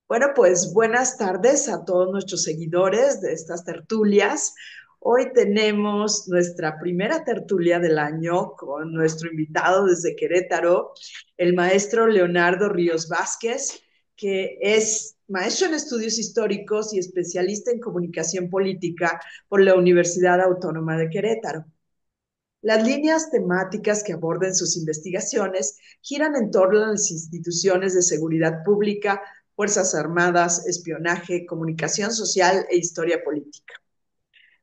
Bueno, pues buenas tardes a todos nuestros seguidores de estas tertulias. Hoy tenemos nuestra primera tertulia del año con nuestro invitado desde Querétaro, el maestro Leonardo Ríos Vázquez, que es maestro en estudios históricos y especialista en comunicación política por la Universidad Autónoma de Querétaro. Las líneas temáticas que aborden sus investigaciones giran en torno a las instituciones de seguridad pública, Fuerzas Armadas, espionaje, comunicación social e historia política.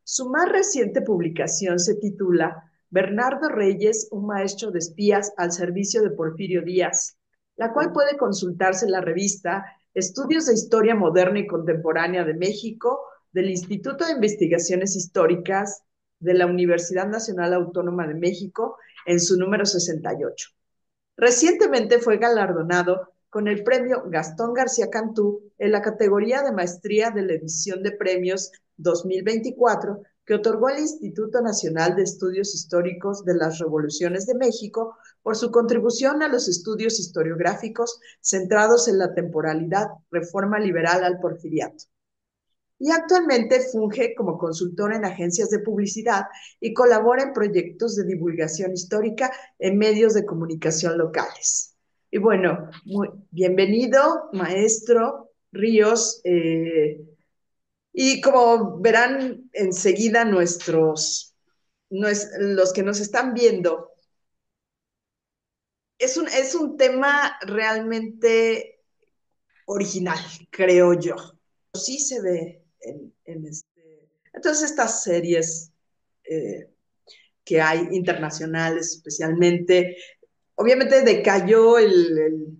Su más reciente publicación se titula Bernardo Reyes, un maestro de espías al servicio de Porfirio Díaz, la cual puede consultarse en la revista Estudios de Historia Moderna y Contemporánea de México del Instituto de Investigaciones Históricas de la Universidad Nacional Autónoma de México en su número 68. Recientemente fue galardonado con el premio Gastón García Cantú en la categoría de maestría de la edición de premios 2024 que otorgó el Instituto Nacional de Estudios Históricos de las Revoluciones de México por su contribución a los estudios historiográficos centrados en la temporalidad reforma liberal al porfiriato. Y actualmente funge como consultor en agencias de publicidad y colabora en proyectos de divulgación histórica en medios de comunicación locales. Y bueno, bienvenido, maestro Ríos. Y como verán enseguida los que nos están viendo, es un tema realmente original, creo yo. Sí se ve entonces estas series eh, que hay internacionales especialmente. Obviamente decayó el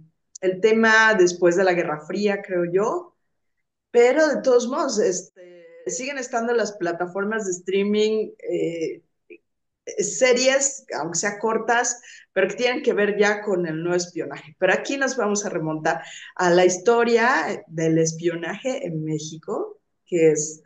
tema después de la Guerra Fría, creo yo, pero de todos modos siguen estando las plataformas de streaming, series, aunque sea cortas, pero que tienen que ver ya con el no espionaje. Pero aquí nos vamos a remontar a la historia del espionaje en México, que es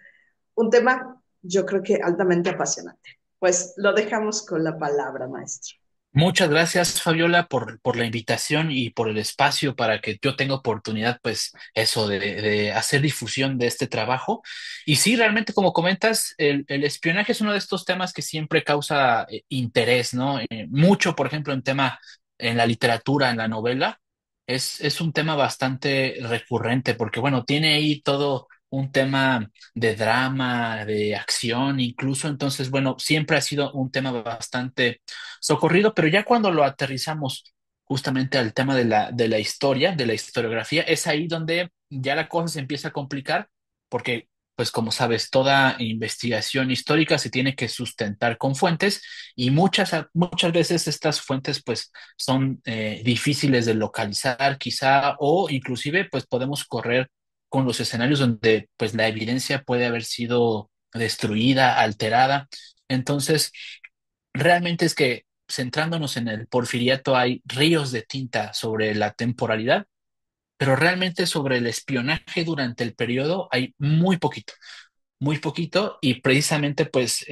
un tema yo creo que altamente apasionante. Pues lo dejamos con la palabra, maestro. Muchas gracias, Fabiola, por la invitación y por el espacio para que yo tenga oportunidad, pues, eso, de hacer difusión de este trabajo. Y sí, realmente, como comentas, el espionaje es uno de estos temas que siempre causa interés, ¿no? Mucho, por ejemplo, en la literatura, en la novela, es un tema bastante recurrente, porque, bueno, tiene ahí todo un tema de drama, de acción, incluso. Entonces, bueno, siempre ha sido un tema bastante socorrido, pero ya cuando lo aterrizamos justamente al tema de la historia, de la historiografía, es ahí donde ya la cosa se empieza a complicar, porque, pues como sabes, toda investigación histórica se tiene que sustentar con fuentes y muchas veces estas fuentes, pues, son difíciles de localizar, quizá, o inclusive, pues, podemos correr con los escenarios donde, pues, la evidencia puede haber sido destruida, alterada. Entonces, realmente es que centrándonos en el porfiriato hay ríos de tinta sobre la temporalidad, pero realmente sobre el espionaje durante el periodo hay muy poquito y precisamente pues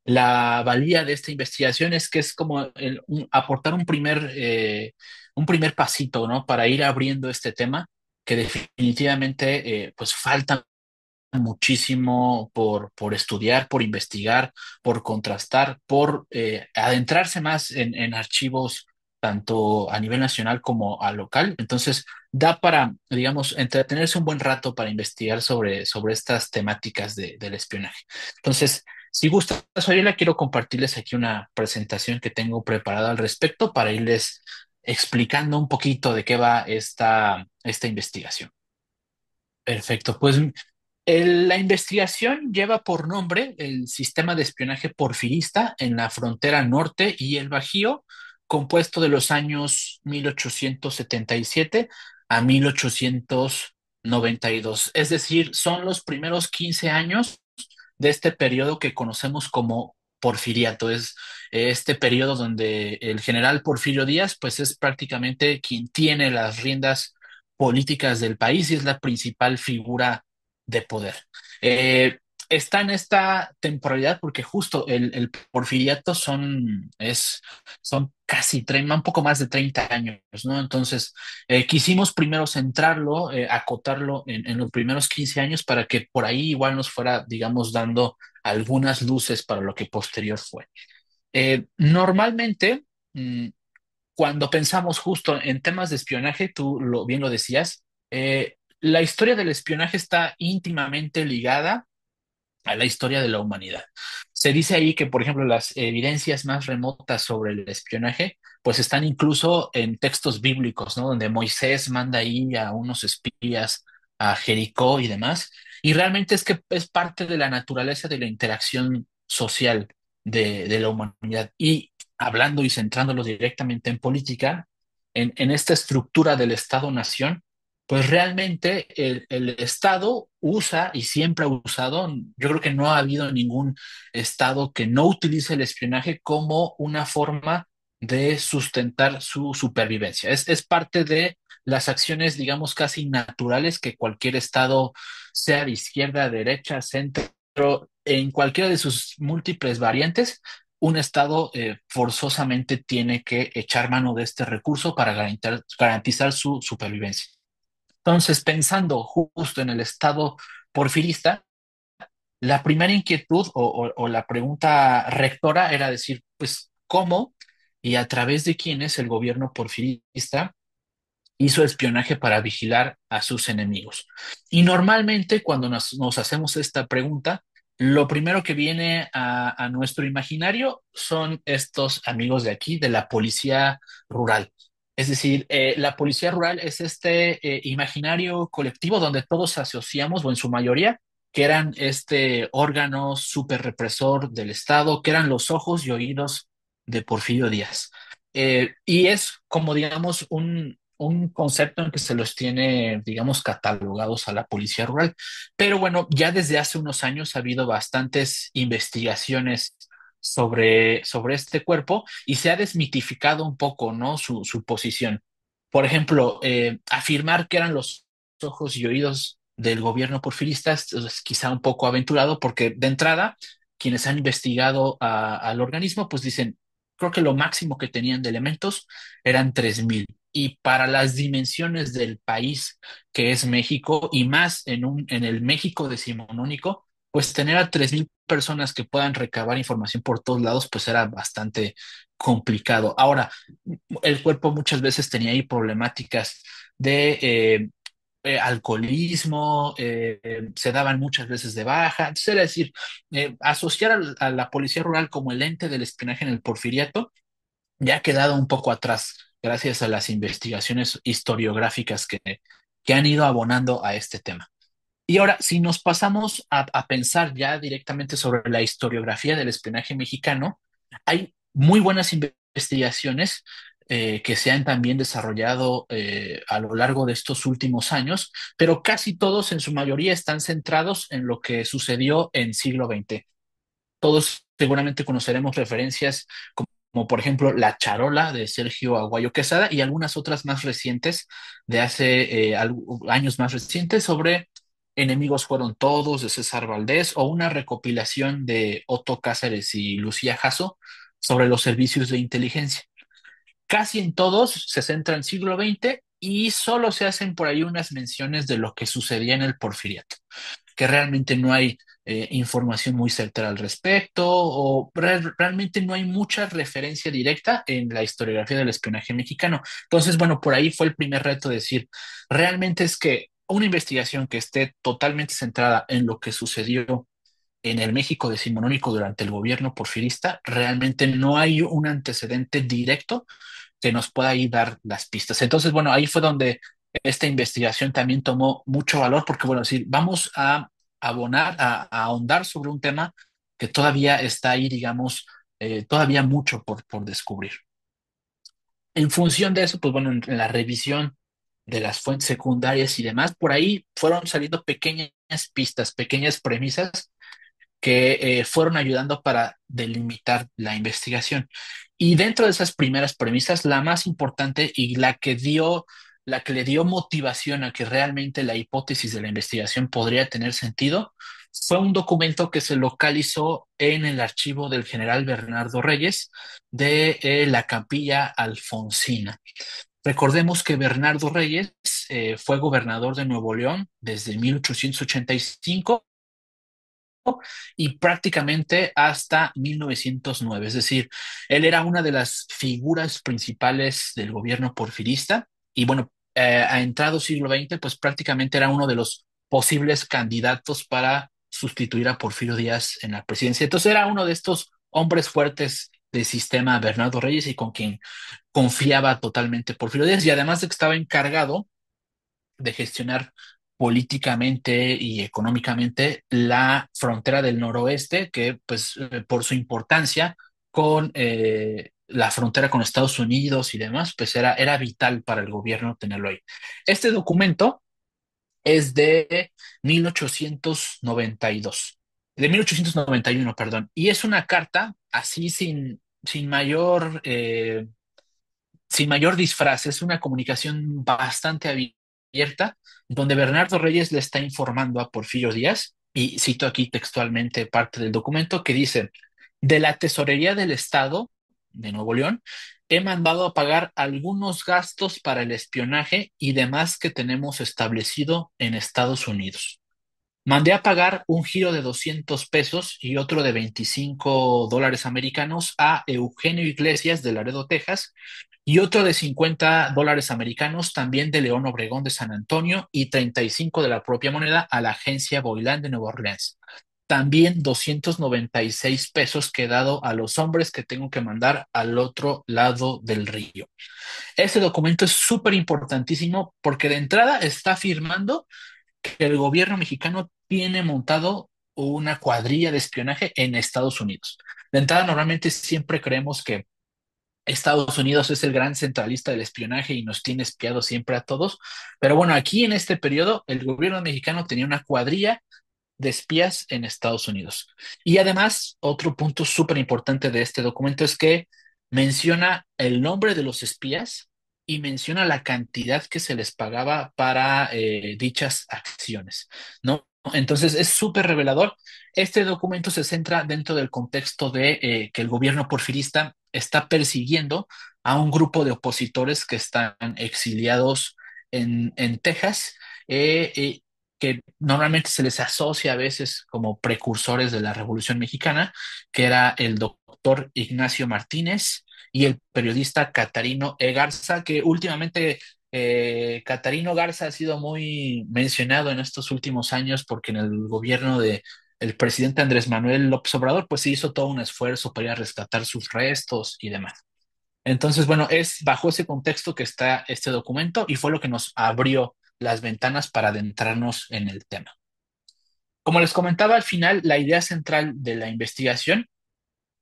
la valía de esta investigación es que es como aportar un primer pasito, ¿no? Para ir abriendo este tema que definitivamente pues falta muchísimo por estudiar, por investigar, por contrastar, por adentrarse más en archivos tanto a nivel nacional como a local. Entonces, da para, digamos, entretenerse un buen rato para investigar sobre estas temáticas del espionaje. Entonces, si gustas, Fabiola, quiero compartirles aquí una presentación que tengo preparada al respecto para irles explicando un poquito de qué va esta investigación. Perfecto, pues la investigación lleva por nombre el sistema de espionaje porfirista en la frontera norte y el Bajío, compuesto de los años 1877 a 1892. Es decir, son los primeros 15 años de este periodo que conocemos como porfiriato. Es este periodo donde el general Porfirio Díaz, pues es prácticamente quien tiene las riendas políticas del país y es la principal figura de poder. Eh, está en esta temporalidad porque justo el porfiriato son casi un poco más de 30 años, ¿no? Entonces, quisimos primero centrarlo, acotarlo en los primeros 15 años para que por ahí igual nos fuera, digamos, dando algunas luces para lo que posterior fue. Normalmente, mm, cuando pensamos justo en temas de espionaje, bien lo decías, la historia del espionaje está íntimamente ligada a la historia de la humanidad. Se dice ahí que, por ejemplo, las evidencias más remotas sobre el espionaje, pues están incluso en textos bíblicos, ¿no? Donde Moisés manda ahí a unos espías a Jericó y demás. Y realmente es que es parte de la naturaleza de la interacción social de la humanidad. Y hablando y centrándolo directamente en política, en esta estructura del Estado-nación, pues realmente el Estado usa y siempre ha usado, yo creo que no ha habido ningún Estado que no utilice el espionaje como una forma de sustentar su supervivencia. Es parte de las acciones, digamos, casi naturales que cualquier Estado, sea de izquierda, derecha, centro, en cualquiera de sus múltiples variantes, un Estado forzosamente tiene que echar mano de este recurso para garantizar su supervivencia. Entonces, pensando justo en el Estado porfirista, la primera inquietud o la pregunta rectora era decir, pues, ¿cómo y a través de quiénes el gobierno porfirista hizo espionaje para vigilar a sus enemigos? Y normalmente cuando nos hacemos esta pregunta, lo primero que viene a nuestro imaginario son estos amigos de aquí, de la policía rural. Es decir, la policía rural es este imaginario colectivo donde todos asociamos, o en su mayoría, que eran este órgano súper represor del Estado, que eran los ojos y oídos de Porfirio Díaz. Y es como, digamos, un concepto en que se los tiene, digamos, catalogados a la policía rural. Pero bueno, ya desde hace unos años ha habido bastantes investigaciones sobre este cuerpo y se ha desmitificado un poco, ¿no? Su posición. Por ejemplo, afirmar que eran los ojos y oídos del gobierno porfirista es quizá un poco aventurado porque de entrada, quienes han investigado al organismo, pues dicen, creo que lo máximo que tenían de elementos eran 3,000. Y para las dimensiones del país que es México, y más en el México decimonónico, pues tener a 3,000 personas que puedan recabar información por todos lados, pues era bastante complicado. Ahora, el cuerpo muchas veces tenía ahí problemáticas de alcoholismo, se daban muchas veces de baja. Entonces, es decir, asociar a la policía rural como el ente del espionaje en el porfiriato ya ha quedado un poco atrás gracias a las investigaciones historiográficas que han ido abonando a este tema. Y ahora, si nos pasamos a pensar ya directamente sobre la historiografía del espionaje mexicano, hay muy buenas investigaciones que se han también desarrollado a lo largo de estos últimos años, pero casi todos en su mayoría están centrados en lo que sucedió en siglo XX. Todos seguramente conoceremos referencias como por ejemplo La Charola de Sergio Aguayo Quesada y algunas otras más recientes de hace años más recientes sobre Enemigos fueron todos de César Valdés o una recopilación de Otto Cáceres y Lucía Jasso sobre los servicios de inteligencia. Casi en todos se centra en siglo XX y solo se hacen por ahí unas menciones de lo que sucedía en el Porfiriato, que realmente no hay información muy certera al respecto o realmente no hay mucha referencia directa en la historiografía del espionaje mexicano. Entonces, bueno, por ahí fue el primer reto de decir, realmente es que una investigación que esté totalmente centrada en lo que sucedió en el México decimonónico durante el gobierno porfirista, realmente no hay un antecedente directo que nos pueda ahí dar las pistas. Entonces, bueno, ahí fue donde esta investigación también tomó mucho valor, porque, bueno, sí, vamos a abonar, a ahondar sobre un tema que todavía está ahí, digamos, todavía mucho por descubrir. En función de eso, pues bueno, en la revisión de las fuentes secundarias y demás, por ahí fueron saliendo pequeñas pistas, pequeñas premisas que fueron ayudando para delimitar la investigación. Y dentro de esas primeras premisas, la más importante y la que le dio motivación a que realmente la hipótesis de la investigación podría tener sentido, fue un documento que se localizó en el archivo del general Bernardo Reyes de la Capilla Alfonsina. Recordemos que Bernardo Reyes fue gobernador de Nuevo León desde 1885 y prácticamente hasta 1909. Es decir, él era una de las figuras principales del gobierno porfirista y bueno, a entrado siglo XX, pues prácticamente era uno de los posibles candidatos para sustituir a Porfirio Díaz en la presidencia. Entonces era uno de estos hombres fuertes del sistema Bernardo Reyes y con quien confiaba totalmente Porfirio Díaz y además de que estaba encargado de gestionar políticamente y económicamente la frontera del noroeste, que pues por su importancia con la frontera con Estados Unidos y demás, pues era vital para el gobierno tenerlo ahí. Este documento es de 1892, de 1891, perdón, y es una carta así sin mayor disfraz, es una comunicación bastante abierta, donde Bernardo Reyes le está informando a Porfirio Díaz, y cito aquí textualmente parte del documento que dice, de la Tesorería del Estado de Nuevo León, he mandado a pagar algunos gastos para el espionaje y demás que tenemos establecido en Estados Unidos. Mandé a pagar un giro de 200 pesos y otro de $25 americanos a Eugenio Iglesias de Laredo, Texas, y otro de $50 americanos también de León Obregón de San Antonio y 35 de la propia moneda a la agencia Boilán de Nueva Orleans. También 296 pesos que he dado a los hombres que tengo que mandar al otro lado del río. Este documento es súper importantísimo porque de entrada está afirmando que el gobierno mexicano tiene montado una cuadrilla de espionaje en Estados Unidos. De entrada, normalmente siempre creemos que Estados Unidos es el gran centralista del espionaje y nos tiene espiados siempre a todos, pero bueno, aquí en este periodo el gobierno mexicano tenía una cuadrilla de espías en Estados Unidos. Y además, otro punto súper importante de este documento es que menciona el nombre de los espías y menciona la cantidad que se les pagaba para dichas acciones, ¿no? Entonces es súper revelador. Este documento se centra dentro del contexto de que el gobierno porfirista está persiguiendo a un grupo de opositores que están exiliados en Texas. Que normalmente se les asocia a veces como precursores de la Revolución Mexicana, que era el doctor Ignacio Martínez y el periodista Catarino E. Garza, que últimamente Catarino Garza ha sido muy mencionado en estos últimos años porque en el gobierno de el presidente Andrés Manuel López Obrador, pues se hizo todo un esfuerzo para ir a rescatar sus restos y demás. Entonces, bueno, es bajo ese contexto que está este documento y fue lo que nos abrió las ventanas para adentrarnos en el tema. Como les comentaba al final, la idea central de la investigación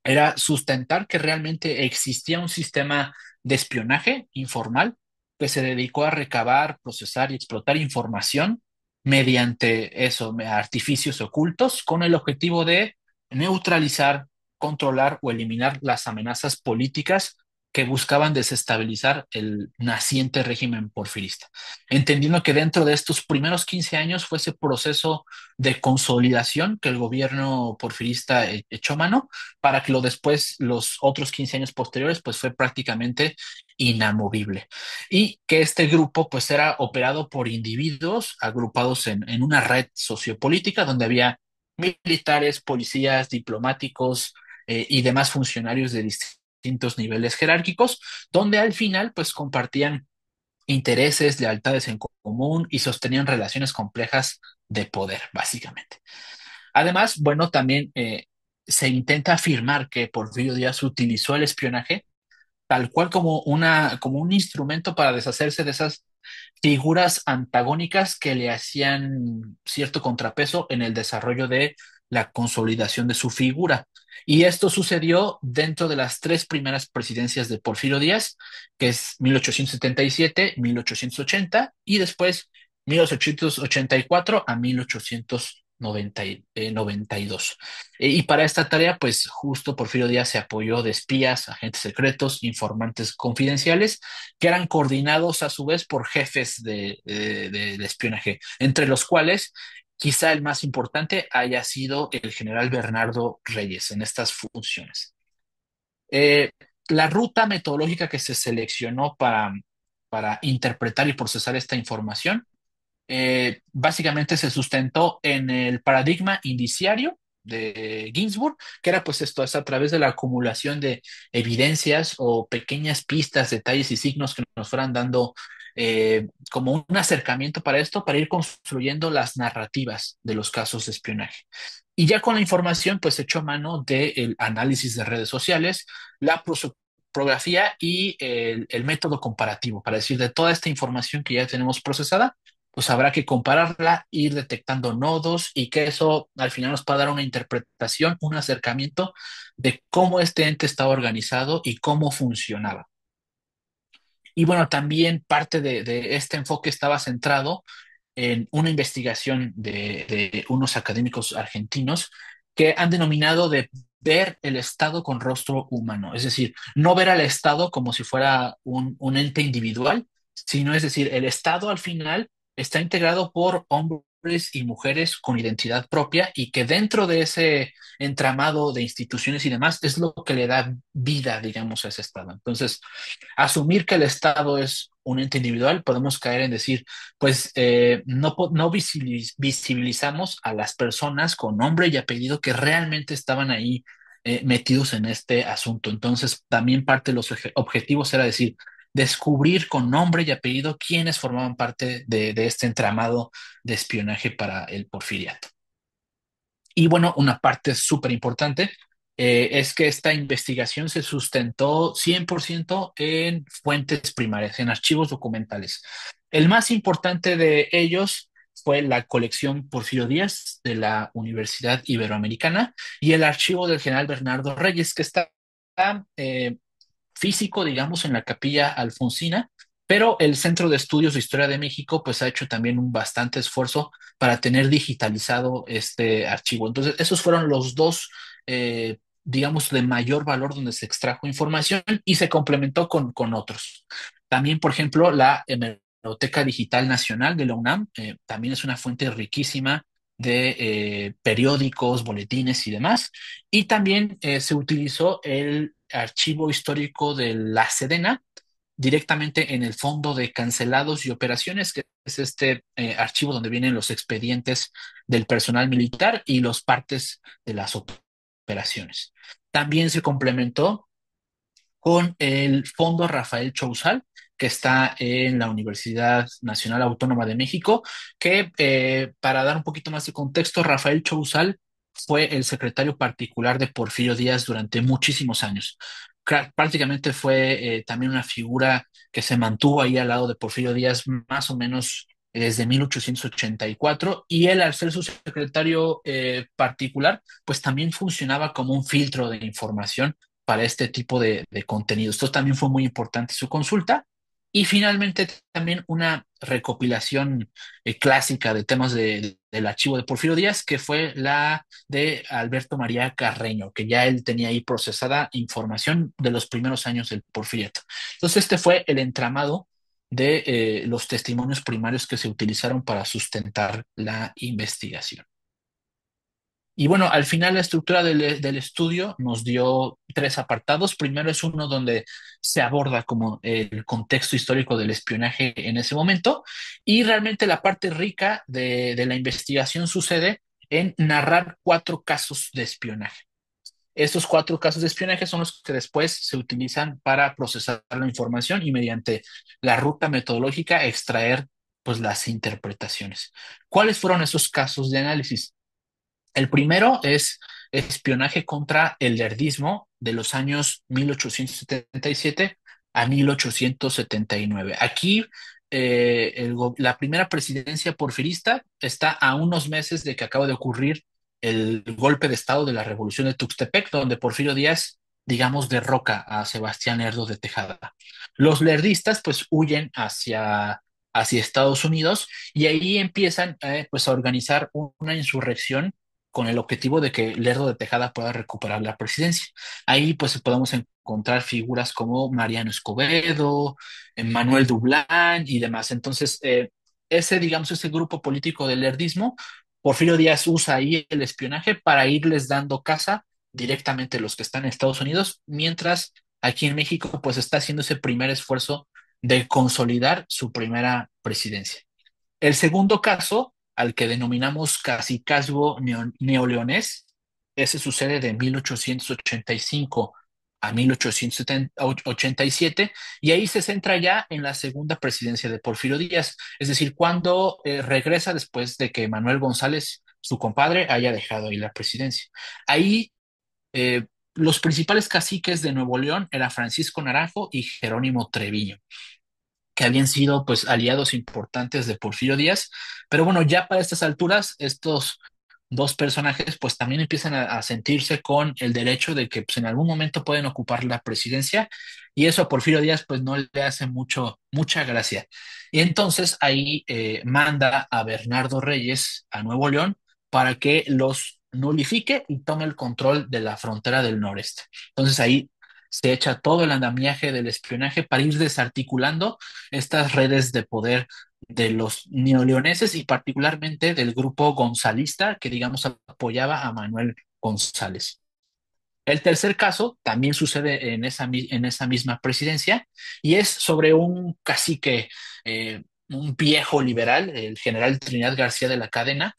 era sustentar que realmente existía un sistema de espionaje informal que se dedicó a recabar, procesar y explotar información mediante eso, artificios ocultos, con el objetivo de neutralizar, controlar o eliminar las amenazas políticas que buscaban desestabilizar el naciente régimen porfirista. Entendiendo que dentro de estos primeros 15 años fue ese proceso de consolidación que el gobierno porfirista echó mano para que lo después, los otros 15 años posteriores, pues fue prácticamente inamovible. Y que este grupo pues era operado por individuos agrupados en una red sociopolítica donde había militares, policías, diplomáticos y demás funcionarios de distintos niveles jerárquicos, donde al final pues compartían intereses, lealtades en común y sostenían relaciones complejas de poder, básicamente. Además, bueno, también se intenta afirmar que Porfirio Díaz utilizó el espionaje tal cual como un instrumento para deshacerse de esas figuras antagónicas que le hacían cierto contrapeso en el desarrollo de la consolidación de su figura. Y esto sucedió dentro de las tres primeras presidencias de Porfirio Díaz, que es 1877, 1880 y después 1884 a 1892. Y para esta tarea, pues justo Porfirio Díaz se apoyó de espías, agentes secretos, informantes confidenciales, que eran coordinados a su vez por jefes de espionaje, entre los cuales quizá el más importante haya sido el general Bernardo Reyes en estas funciones. Eh, la ruta metodológica que se seleccionó para interpretar y procesar esta información básicamente se sustentó en el paradigma indiciario de Ginsburg, que era pues esto, es a través de la acumulación de evidencias o pequeñas pistas, detalles y signos que nos fueran dando como un acercamiento para esto, para ir construyendo las narrativas de los casos de espionaje. Y ya con la información, pues echó mano del análisis de redes sociales, la prosopografía y el método comparativo, para decir de toda esta información que ya tenemos procesada, pues habrá que compararla, ir detectando nodos y que eso al final nos pueda dar una interpretación, un acercamiento de cómo este ente estaba organizado y cómo funcionaba. Y bueno, también parte de este enfoque estaba centrado en una investigación de unos académicos argentinos que han denominado de ver el Estado con rostro humano, es decir, no ver al Estado como si fuera un ente individual, sino es decir, el Estado al final está integrado por hombres y mujeres con identidad propia y que dentro de ese entramado de instituciones y demás es lo que le da vida, digamos, a ese Estado. Entonces, asumir que el Estado es un ente individual, podemos caer en decir, pues no visibilizamos a las personas con nombre y apellido que realmente estaban ahí metidos en este asunto. Entonces, también parte de los objetivos era decir, descubrir con nombre y apellido quiénes formaban parte de este entramado de espionaje para el porfiriato. Y bueno, una parte súper importante es que esta investigación se sustentó 100% en fuentes primarias, en archivos documentales. El más importante de ellos fue la colección Porfirio Díaz de la Universidad Iberoamericana y el archivo del general Bernardo Reyes, que está eh, físico, digamos, en la Capilla Alfonsina, pero el Centro de Estudios de Historia de México, pues ha hecho también un bastante esfuerzo para tener digitalizado este archivo. Entonces, esos fueron los dos, digamos, de mayor valor donde se extrajo información y se complementó con otros. También, por ejemplo, la Hemeroteca Digital Nacional de la UNAM, también es una fuente riquísima de periódicos, boletines y demás. Y también se utilizó el archivo histórico de la Sedena directamente en el fondo de cancelados y operaciones, que es este archivo donde vienen los expedientes del personal militar y los partes de las operaciones. También se complementó con el Fondo Rafael Chouzal, que está en la Universidad Nacional Autónoma de México, que para dar un poquito más de contexto, Rafael Chouzal fue el secretario particular de Porfirio Díaz durante muchísimos años. Prácticamente fue también una figura que se mantuvo ahí al lado de Porfirio Díaz más o menos desde 1884 y él al ser su secretario particular, pues también funcionaba como un filtro de información para este tipo de contenidos. Esto también fue muy importante su consulta. Y finalmente también una recopilación clásica de temas del archivo de Porfirio Díaz, que fue la de Alberto María Carreño, que ya él tenía ahí procesada información de los primeros años del Porfiriato. Entonces este fue el entramado de los testimonios primarios que se utilizaron para sustentar la investigación. Y bueno, al final la estructura del estudio nos dio tres apartados. Primero es uno donde se aborda como el contexto histórico del espionaje en ese momento y realmente la parte rica de la investigación sucede en narrar cuatro casos de espionaje. Estos cuatro casos de espionaje son los que después se utilizan para procesar la información y mediante la ruta metodológica extraer pues las interpretaciones. ¿Cuáles fueron esos casos de análisis? El primero es espionaje contra el lerdismo de los años 1877 a 1879. Aquí, la primera presidencia porfirista está a unos meses de que acaba de ocurrir el golpe de Estado de la Revolución de Tuxtepec, donde Porfirio Díaz, digamos, derroca a Sebastián Lerdo de Tejada. Los lerdistas, pues, huyen hacia Estados Unidos y ahí empiezan, pues, a organizar una insurrección con el objetivo de que Lerdo de Tejada pueda recuperar la presidencia. Ahí pues podemos encontrar figuras como Mariano Escobedo, Manuel Dublán y demás. Entonces, ese, digamos, ese grupo político del lerdismo, Porfirio Díaz usa ahí el espionaje para irles dando caza directamente a los que están en Estados Unidos, mientras aquí en México pues está haciendo ese primer esfuerzo de consolidar su primera presidencia. El segundo caso, al que denominamos cacicazgo neoleonés, ese sucede de 1885 a 1887, y ahí se centra ya en la segunda presidencia de Porfirio Díaz, es decir, cuando regresa después de que Manuel González, su compadre, haya dejado ahí la presidencia. Ahí los principales caciques de Nuevo León eran Francisco Naranjo y Jerónimo Treviño, que habían sido pues aliados importantes de Porfirio Díaz, pero bueno, ya para estas alturas, estos dos personajes pues también empiezan a sentirse con el derecho de que pues, en algún momento pueden ocupar la presidencia, y eso a Porfirio Díaz pues no le hace mucha gracia. Y entonces ahí manda a Bernardo Reyes a Nuevo León para que los nulifique y tome el control de la frontera del noreste. Entonces ahí se echa todo el andamiaje del espionaje para ir desarticulando estas redes de poder de los neoleoneses y particularmente del grupo gonzalista que, digamos, apoyaba a Manuel González. El tercer caso también sucede en esa misma presidencia y es sobre un cacique, un viejo liberal, el general Trinidad García de la Cadena,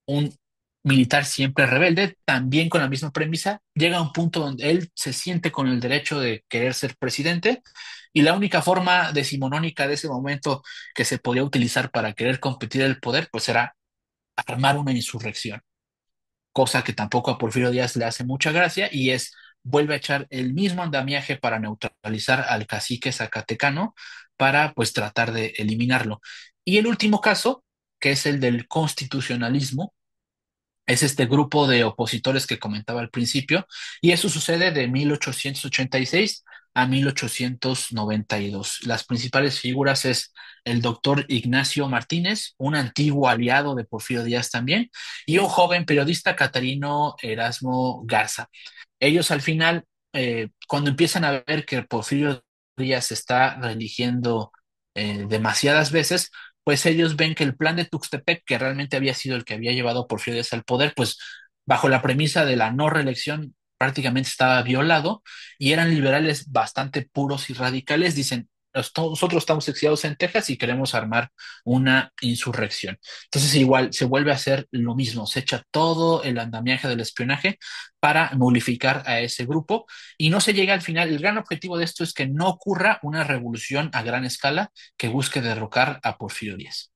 un militar siempre rebelde, también con la misma premisa, llega a un punto donde él se siente con el derecho de querer ser presidente, y la única forma decimonónica de ese momento que se podía utilizar para querer competir el poder, pues era armar una insurrección, cosa que tampoco a Porfirio Díaz le hace mucha gracia, y vuelve a echar el mismo andamiaje para neutralizar al cacique zacatecano, para pues tratar de eliminarlo. Y el último caso, que es el del constitucionalismo, es este grupo de opositores que comentaba al principio, y eso sucede de 1886 a 1892. Las principales figuras es el doctor Ignacio Martínez, un antiguo aliado de Porfirio Díaz también, y un joven periodista, Catarino Erasmo Garza. Ellos al final, cuando empiezan a ver que Porfirio Díaz se está reeligiendo demasiadas veces, pues ellos ven que el plan de Tuxtepec, que realmente había sido el que había llevado a Porfirio Díaz al poder, pues bajo la premisa de la no reelección prácticamente estaba violado, y eran liberales bastante puros y radicales. Dicen, nosotros estamos exiliados en Texas y queremos armar una insurrección". Entonces igual se vuelve a hacer lo mismo, se echa todo el andamiaje del espionaje para nulificar a ese grupo, y no se llega al final. El gran objetivo de esto es que no ocurra una revolución a gran escala que busque derrocar a Porfirio Díaz.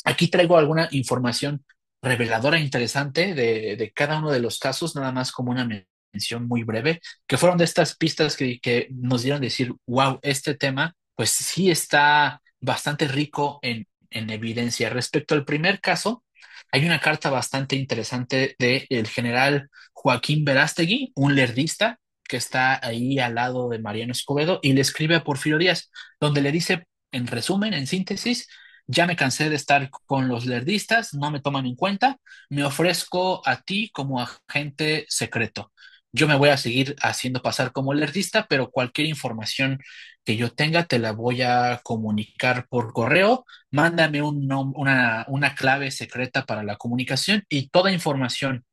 Aquí traigo alguna información reveladora e interesante de cada uno de los casos, nada más como una mención muy breve, que fueron de estas pistas que nos dieron decir, wow, este tema pues sí está bastante rico en evidencia. Respecto al primer caso, hay una carta bastante interesante del general Joaquín Verástegui, un lerdista que está ahí al lado de Mariano Escobedo, y le escribe a Porfirio Díaz, donde le dice, en resumen, en síntesis: ya me cansé de estar con los lerdistas, no me toman en cuenta, me ofrezco a ti como agente secreto. Yo me voy a seguir haciendo pasar como lerdista, pero cualquier información que yo tenga te la voy a comunicar por correo. Mándame una clave secreta para la comunicación, y toda información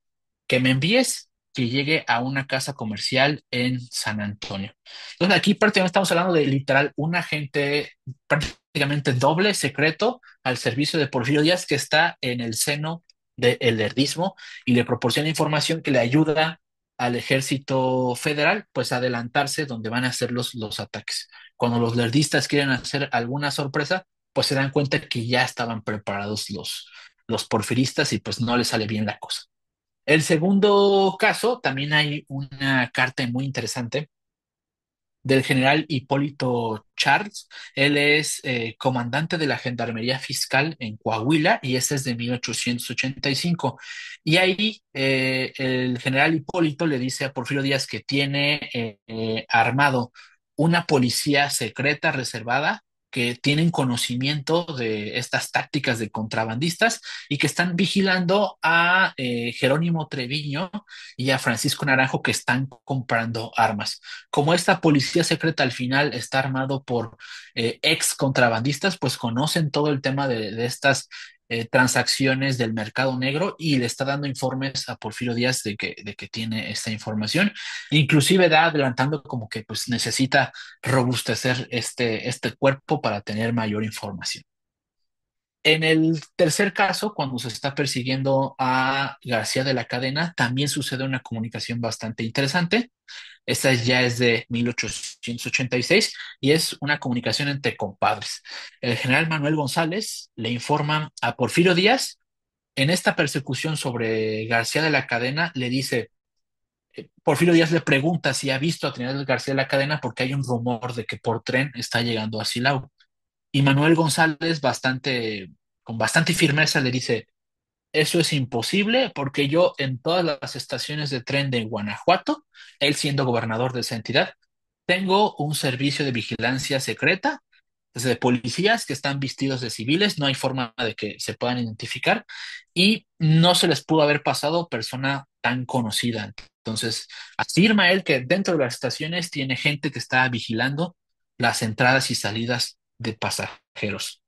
que me envíes que llegue a una casa comercial en San Antonio. Entonces aquí prácticamente estamos hablando de literal un agente prácticamente doble secreto al servicio de Porfirio Díaz, que está en el seno del lerdismo y le proporciona información que le ayuda al ejército federal pues a adelantarse donde van a hacer los ataques. Cuando los lerdistas quieren hacer alguna sorpresa, pues se dan cuenta que ya estaban preparados los porfiristas, y pues no les sale bien la cosa. El segundo caso, también hay una carta muy interesante del general Hipólito Charles. Él es comandante de la Gendarmería Fiscal en Coahuila, y ese es de 1885. Y ahí el general Hipólito le dice a Porfirio Díaz que tiene armado una policía secreta reservada, que tienen conocimiento de estas tácticas de contrabandistas y que están vigilando a Jerónimo Treviño y a Francisco Naranjo, que están comprando armas. Como esta policía secreta al final está armado por ex contrabandistas, pues conocen todo el tema de estas transacciones del mercado negro y le está dando informes a Porfirio Díaz de que tiene esta información. Inclusive da adelantando como que pues necesita robustecer este cuerpo para tener mayor información. En el tercer caso, cuando se está persiguiendo a García de la Cadena, también sucede una comunicación bastante interesante. Esta ya es de 1886 y es una comunicación entre compadres. El general Manuel González le informa a Porfirio Díaz en esta persecución sobre García de la Cadena, le dice, Porfirio Díaz le pregunta si ha visto a Trinidad García de la Cadena porque hay un rumor de que por tren está llegando a Silao. Y Manuel González, con bastante firmeza, le dice, eso es imposible porque yo en todas las estaciones de tren de Guanajuato, él siendo gobernador de esa entidad, tengo un servicio de vigilancia secreta, desde policías que están vestidos de civiles, no hay forma de que se puedan identificar y no se les pudo haber pasado persona tan conocida. Entonces, afirma él que dentro de las estaciones tiene gente que está vigilando las entradas y salidas de pasajeros.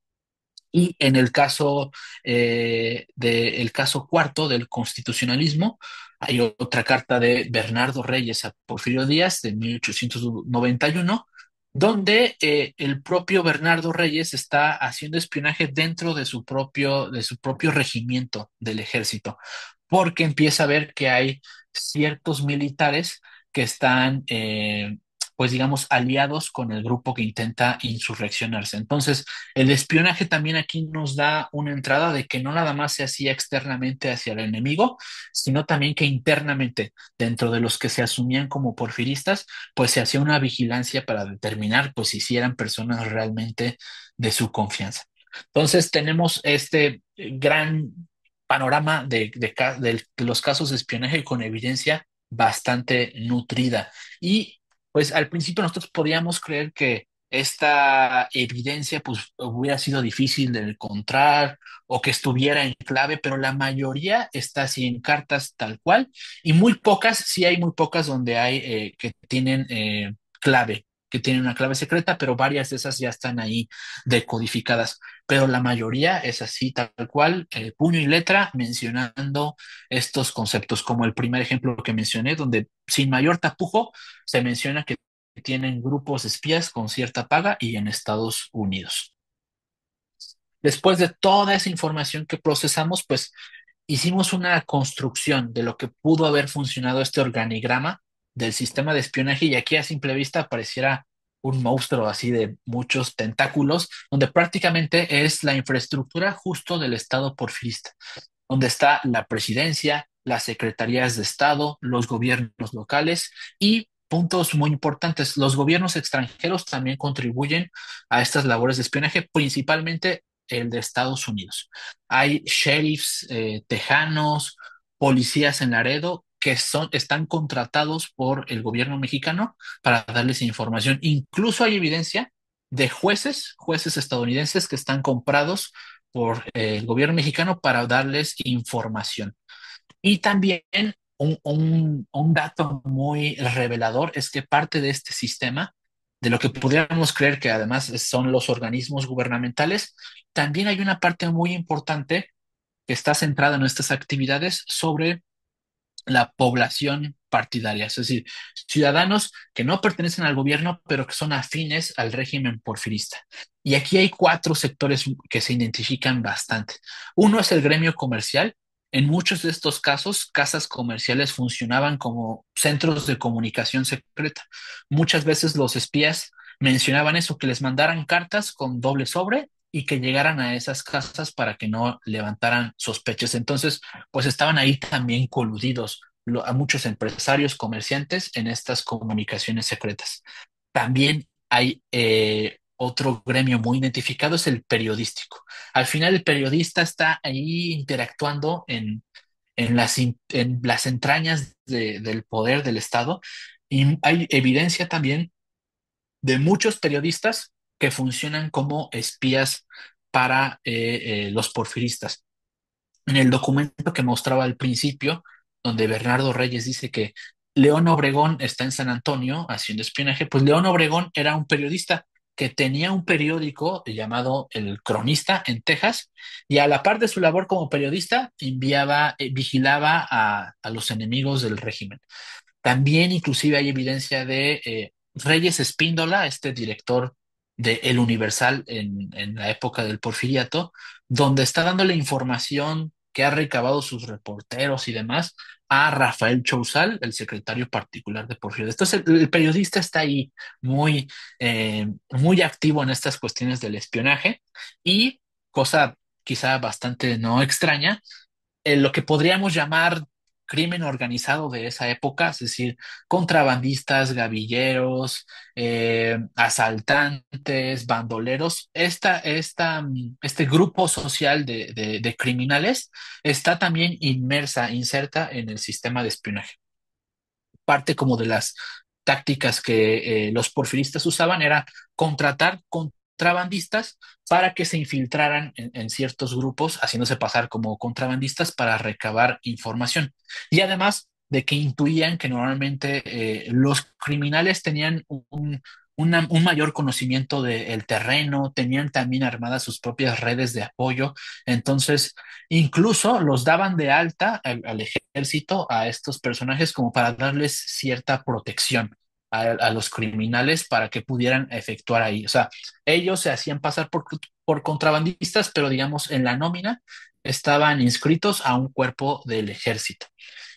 Y en el caso del caso cuarto del constitucionalismo, hay otra carta de Bernardo Reyes a Porfirio Díaz de 1891, donde el propio Bernardo Reyes está haciendo espionaje dentro de su propio regimiento del ejército, porque empieza a ver que hay ciertos militares que están, pues digamos, aliados con el grupo que intenta insurreccionarse. Entonces, el espionaje también aquí nos da una entrada de que no nada más se hacía externamente hacia el enemigo, sino también que internamente, dentro de los que se asumían como porfiristas, pues se hacía una vigilancia para determinar pues si sí eran personas realmente de su confianza. Entonces tenemos este gran panorama de los casos de espionaje con evidencia bastante nutrida. Y pues al principio nosotros podíamos creer que esta evidencia pues hubiera sido difícil de encontrar o que estuviera en clave, pero la mayoría está así en cartas tal cual y muy pocas, sí hay muy pocas donde hay que tienen clave, que tienen una clave secreta, pero varias de esas ya están ahí decodificadas, pero la mayoría es así tal cual, puño y letra mencionando estos conceptos, como el primer ejemplo que mencioné, donde sin mayor tapujo se menciona que tienen grupos de espías con cierta paga y en Estados Unidos. Después de toda esa información que procesamos, pues hicimos una construcción de lo que pudo haber funcionado este organigrama del sistema de espionaje y aquí a simple vista pareciera un monstruo así de muchos tentáculos, donde prácticamente es la infraestructura justo del Estado porfirista, donde está la presidencia, las secretarías de Estado, los gobiernos locales y puntos muy importantes, los gobiernos extranjeros también contribuyen a estas labores de espionaje, principalmente el de Estados Unidos. Hay sheriffs tejanos, policías en Laredo que están contratados por el gobierno mexicano para darles información. Incluso hay evidencia de jueces estadounidenses que están comprados por el gobierno mexicano para darles información. Y también un dato muy revelador es que parte de este sistema, de lo que pudiéramos creer que además son los organismos gubernamentales, también hay una parte muy importante que está centrada en estas actividades sobre la población partidaria, es decir, ciudadanos que no pertenecen al gobierno, pero que son afines al régimen porfirista. Y aquí hay cuatro sectores que se identifican bastante. Uno es el gremio comercial. En muchos de estos casos, casas comerciales funcionaban como centros de comunicación secreta. Muchas veces los espías mencionaban eso, que les mandaran cartas con doble sobre y que llegaran a esas casas para que no levantaran sospechas. Entonces, pues estaban ahí también coludidos a muchos empresarios, comerciantes en estas comunicaciones secretas. También hay otro gremio muy identificado, es el periodístico. Al final el periodista está ahí interactuando en las entrañas del poder del Estado y hay evidencia también de muchos periodistas que funcionan como espías para los porfiristas. En el documento que mostraba al principio, donde Bernardo Reyes dice que León Obregón está en San Antonio haciendo espionaje, pues León Obregón era un periodista que tenía un periódico llamado El Cronista en Texas, y a la par de su labor como periodista, vigilaba a los enemigos del régimen. También inclusive hay evidencia de Reyes Espíndola, este director de El Universal en la época del Porfiriato, donde está dándole información que ha recabado sus reporteros y demás a Rafael Chouzal, el secretario particular de Porfirio. Entonces el periodista está ahí muy activo en estas cuestiones del espionaje y, cosa quizá bastante no extraña, lo que podríamos llamar crimen organizado de esa época, es decir, contrabandistas, gavilleros, asaltantes, bandoleros. Este grupo social de criminales está también inserta en el sistema de espionaje. Parte como de las tácticas que los porfiristas usaban era contratar contrabandistas para que se infiltraran en ciertos grupos, haciéndose pasar como contrabandistas para recabar información. Y además de que intuían que normalmente los criminales tenían un mayor conocimiento del terreno, tenían también armadas sus propias redes de apoyo, entonces incluso los daban de alta al ejército a estos personajes como para darles cierta protección a los criminales para que pudieran efectuar ahí. O sea, ellos se hacían pasar por contrabandistas, pero digamos en la nómina estaban inscritos a un cuerpo del ejército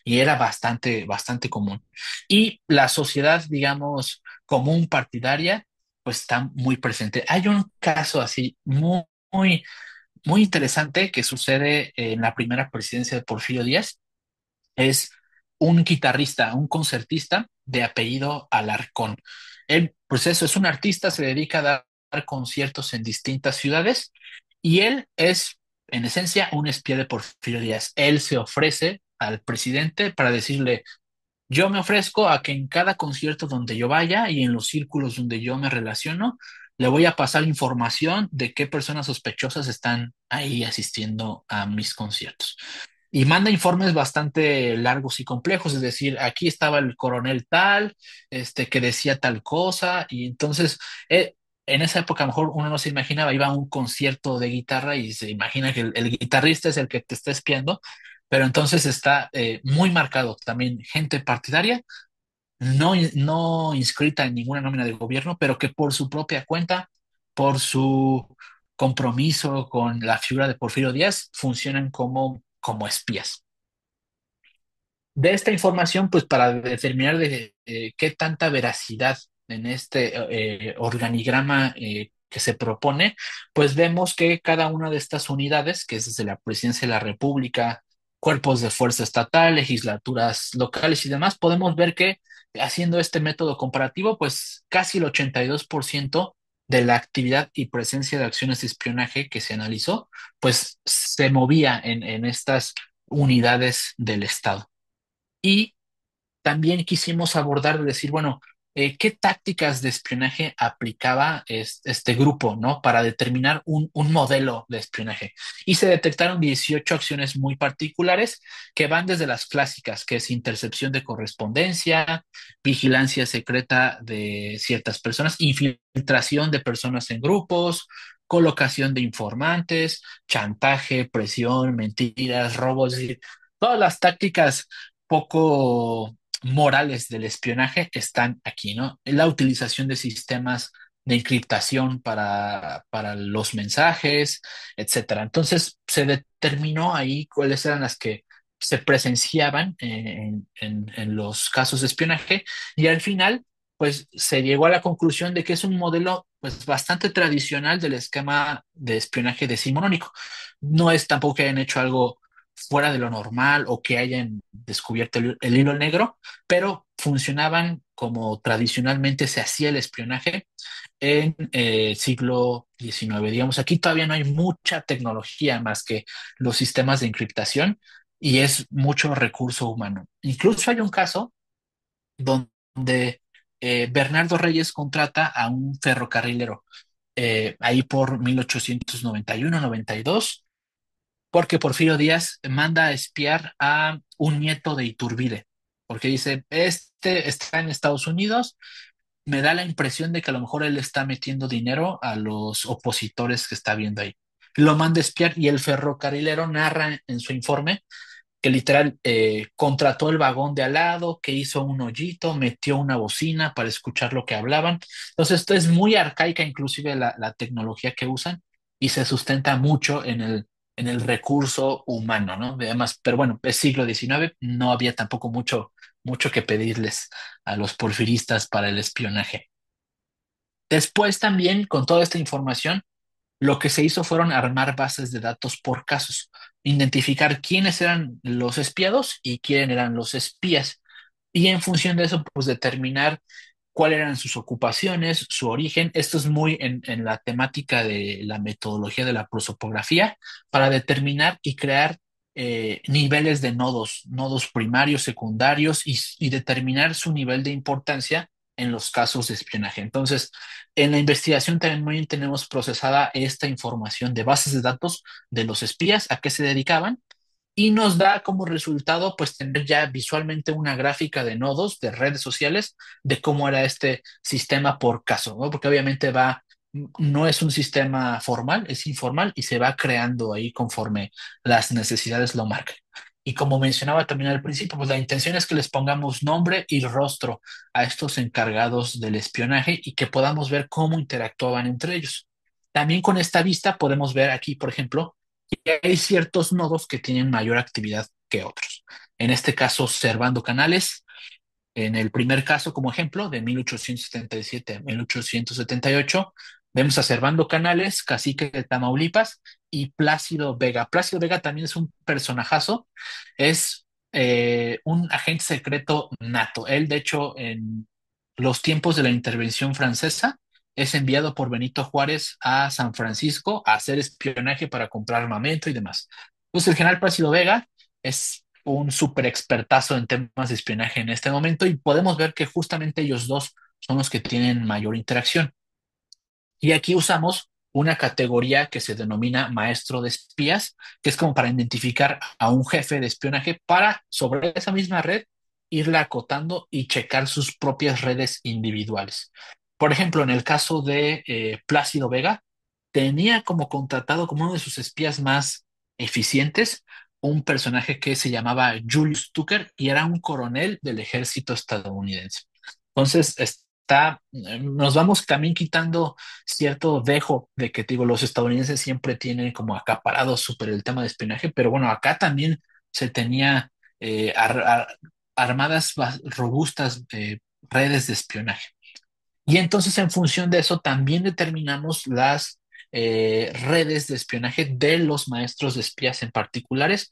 y era bastante común. Y la sociedad, digamos, común partidaria, pues está muy presente. Hay un caso así muy interesante que sucede en la primera presidencia de Porfirio Díaz. Es un guitarrista, un concertista de apellido Alarcón. Él, pues eso, es un artista, se dedica a dar conciertos en distintas ciudades y él es, en esencia, un espía de Porfirio Díaz. Él se ofrece al presidente para decirle: yo me ofrezco a que en cada concierto donde yo vaya y en los círculos donde yo me relaciono, le voy a pasar información de qué personas sospechosas están ahí asistiendo a mis conciertos. Y manda informes bastante largos y complejos, es decir, aquí estaba el coronel tal, que decía tal cosa, y entonces en esa época a lo mejor uno no se imaginaba, iba a un concierto de guitarra y se imagina que el guitarrista es el que te está espiando, pero entonces está muy marcado también gente partidaria, no inscrita en ninguna nómina de gobierno, pero que por su propia cuenta, por su compromiso con la figura de Porfirio Díaz, funcionan como espías. De esta información, pues para determinar qué tanta veracidad en este organigrama que se propone, pues vemos que cada una de estas unidades, que es desde la Presidencia de la República, cuerpos de fuerza estatal, legislaturas locales y demás, podemos ver que haciendo este método comparativo, pues casi el 82% de la actividad y presencia de acciones de espionaje que se analizó, pues se movía en estas unidades del Estado. Y también quisimos abordar de decir, bueno, ¿qué tácticas de espionaje aplicaba este grupo, ¿no? Para determinar un modelo de espionaje. Y se detectaron 18 acciones muy particulares que van desde las clásicas, que es intercepción de correspondencia, vigilancia secreta de ciertas personas, infiltración de personas en grupos, colocación de informantes, chantaje, presión, mentiras, robos, es decir, todas las tácticas poco morales del espionaje están aquí, ¿no? La utilización de sistemas de encriptación para los mensajes, etcétera. Entonces se determinó ahí cuáles eran las que se presenciaban en los casos de espionaje y al final, pues se llegó a la conclusión de que es un modelo pues bastante tradicional del esquema de espionaje decimonónico. No es tampoco que hayan hecho algo fuera de lo normal o que hayan descubierto el hilo negro, pero funcionaban como tradicionalmente se hacía el espionaje en siglo XIX. Digamos, aquí todavía no hay mucha tecnología más que los sistemas de encriptación y es mucho recurso humano. Incluso hay un caso donde Bernardo Reyes contrata a un ferrocarrilero ahí por 1891-92 porque Porfirio Díaz manda a espiar a un nieto de Iturbide, porque dice, este está en Estados Unidos, me da la impresión de que a lo mejor él está metiendo dinero a los opositores que está viendo ahí. Lo manda a espiar y el ferrocarrilero narra en su informe que literal contrató el vagón de al lado, que hizo un hoyito, metió una bocina para escuchar lo que hablaban. Entonces, esto es muy arcaica, inclusive la tecnología que usan, y se sustenta mucho en el recurso humano, ¿no? Además, pero bueno, es siglo XIX, no había tampoco mucho que pedirles a los porfiristas para el espionaje. Después también, con toda esta información, lo que se hizo fueron armar bases de datos por casos, identificar quiénes eran los espiados y quiénes eran los espías, y en función de eso, pues determinar cuáles eran sus ocupaciones, su origen. Esto es muy en la temática de la metodología de la prosopografía para determinar y crear niveles de nodos, nodos primarios, secundarios y determinar su nivel de importancia en los casos de espionaje. Entonces, en la investigación también tenemos procesada esta información de bases de datos de los espías, a qué se dedicaban, y nos da como resultado pues tener ya visualmente una gráfica de nodos de redes sociales de cómo era este sistema por caso, ¿no? Porque obviamente no es un sistema formal, es informal y se va creando ahí conforme las necesidades lo marcan. Y como mencionaba también al principio, pues la intención es que les pongamos nombre y rostro a estos encargados del espionaje y que podamos ver cómo interactuaban entre ellos. También con esta vista podemos ver aquí, por ejemplo, que hay ciertos nodos que tienen mayor actividad que otros. En este caso, Servando Canales, en el primer caso, como ejemplo, de 1877 a 1878, vemos a Servando Canales, cacique de Tamaulipas, y Plácido Vega. Plácido Vega también es un personajazo, es un agente secreto nato. Él, de hecho, en los tiempos de la intervención francesa, es enviado por Benito Juárez a San Francisco a hacer espionaje para comprar armamento y demás. Entonces, el general Plácido Vega es un súper expertazo en temas de espionaje en este momento y podemos ver que justamente ellos dos son los que tienen mayor interacción. Y aquí usamos una categoría que se denomina maestro de espías, que es como para identificar a un jefe de espionaje para, sobre esa misma red, irla acotando y checar sus propias redes individuales. Por ejemplo, en el caso de Plácido Vega, tenía como contratado como uno de sus espías más eficientes un personaje que se llamaba Julius Tucker y era un coronel del ejército estadounidense. Entonces, nos vamos también quitando cierto dejo de que, te digo, los estadounidenses siempre tienen como acaparado súper el tema de espionaje, pero bueno, acá también se tenía armadas robustas redes de espionaje. Y entonces en función de eso también determinamos las redes de espionaje de los maestros de espías en particulares.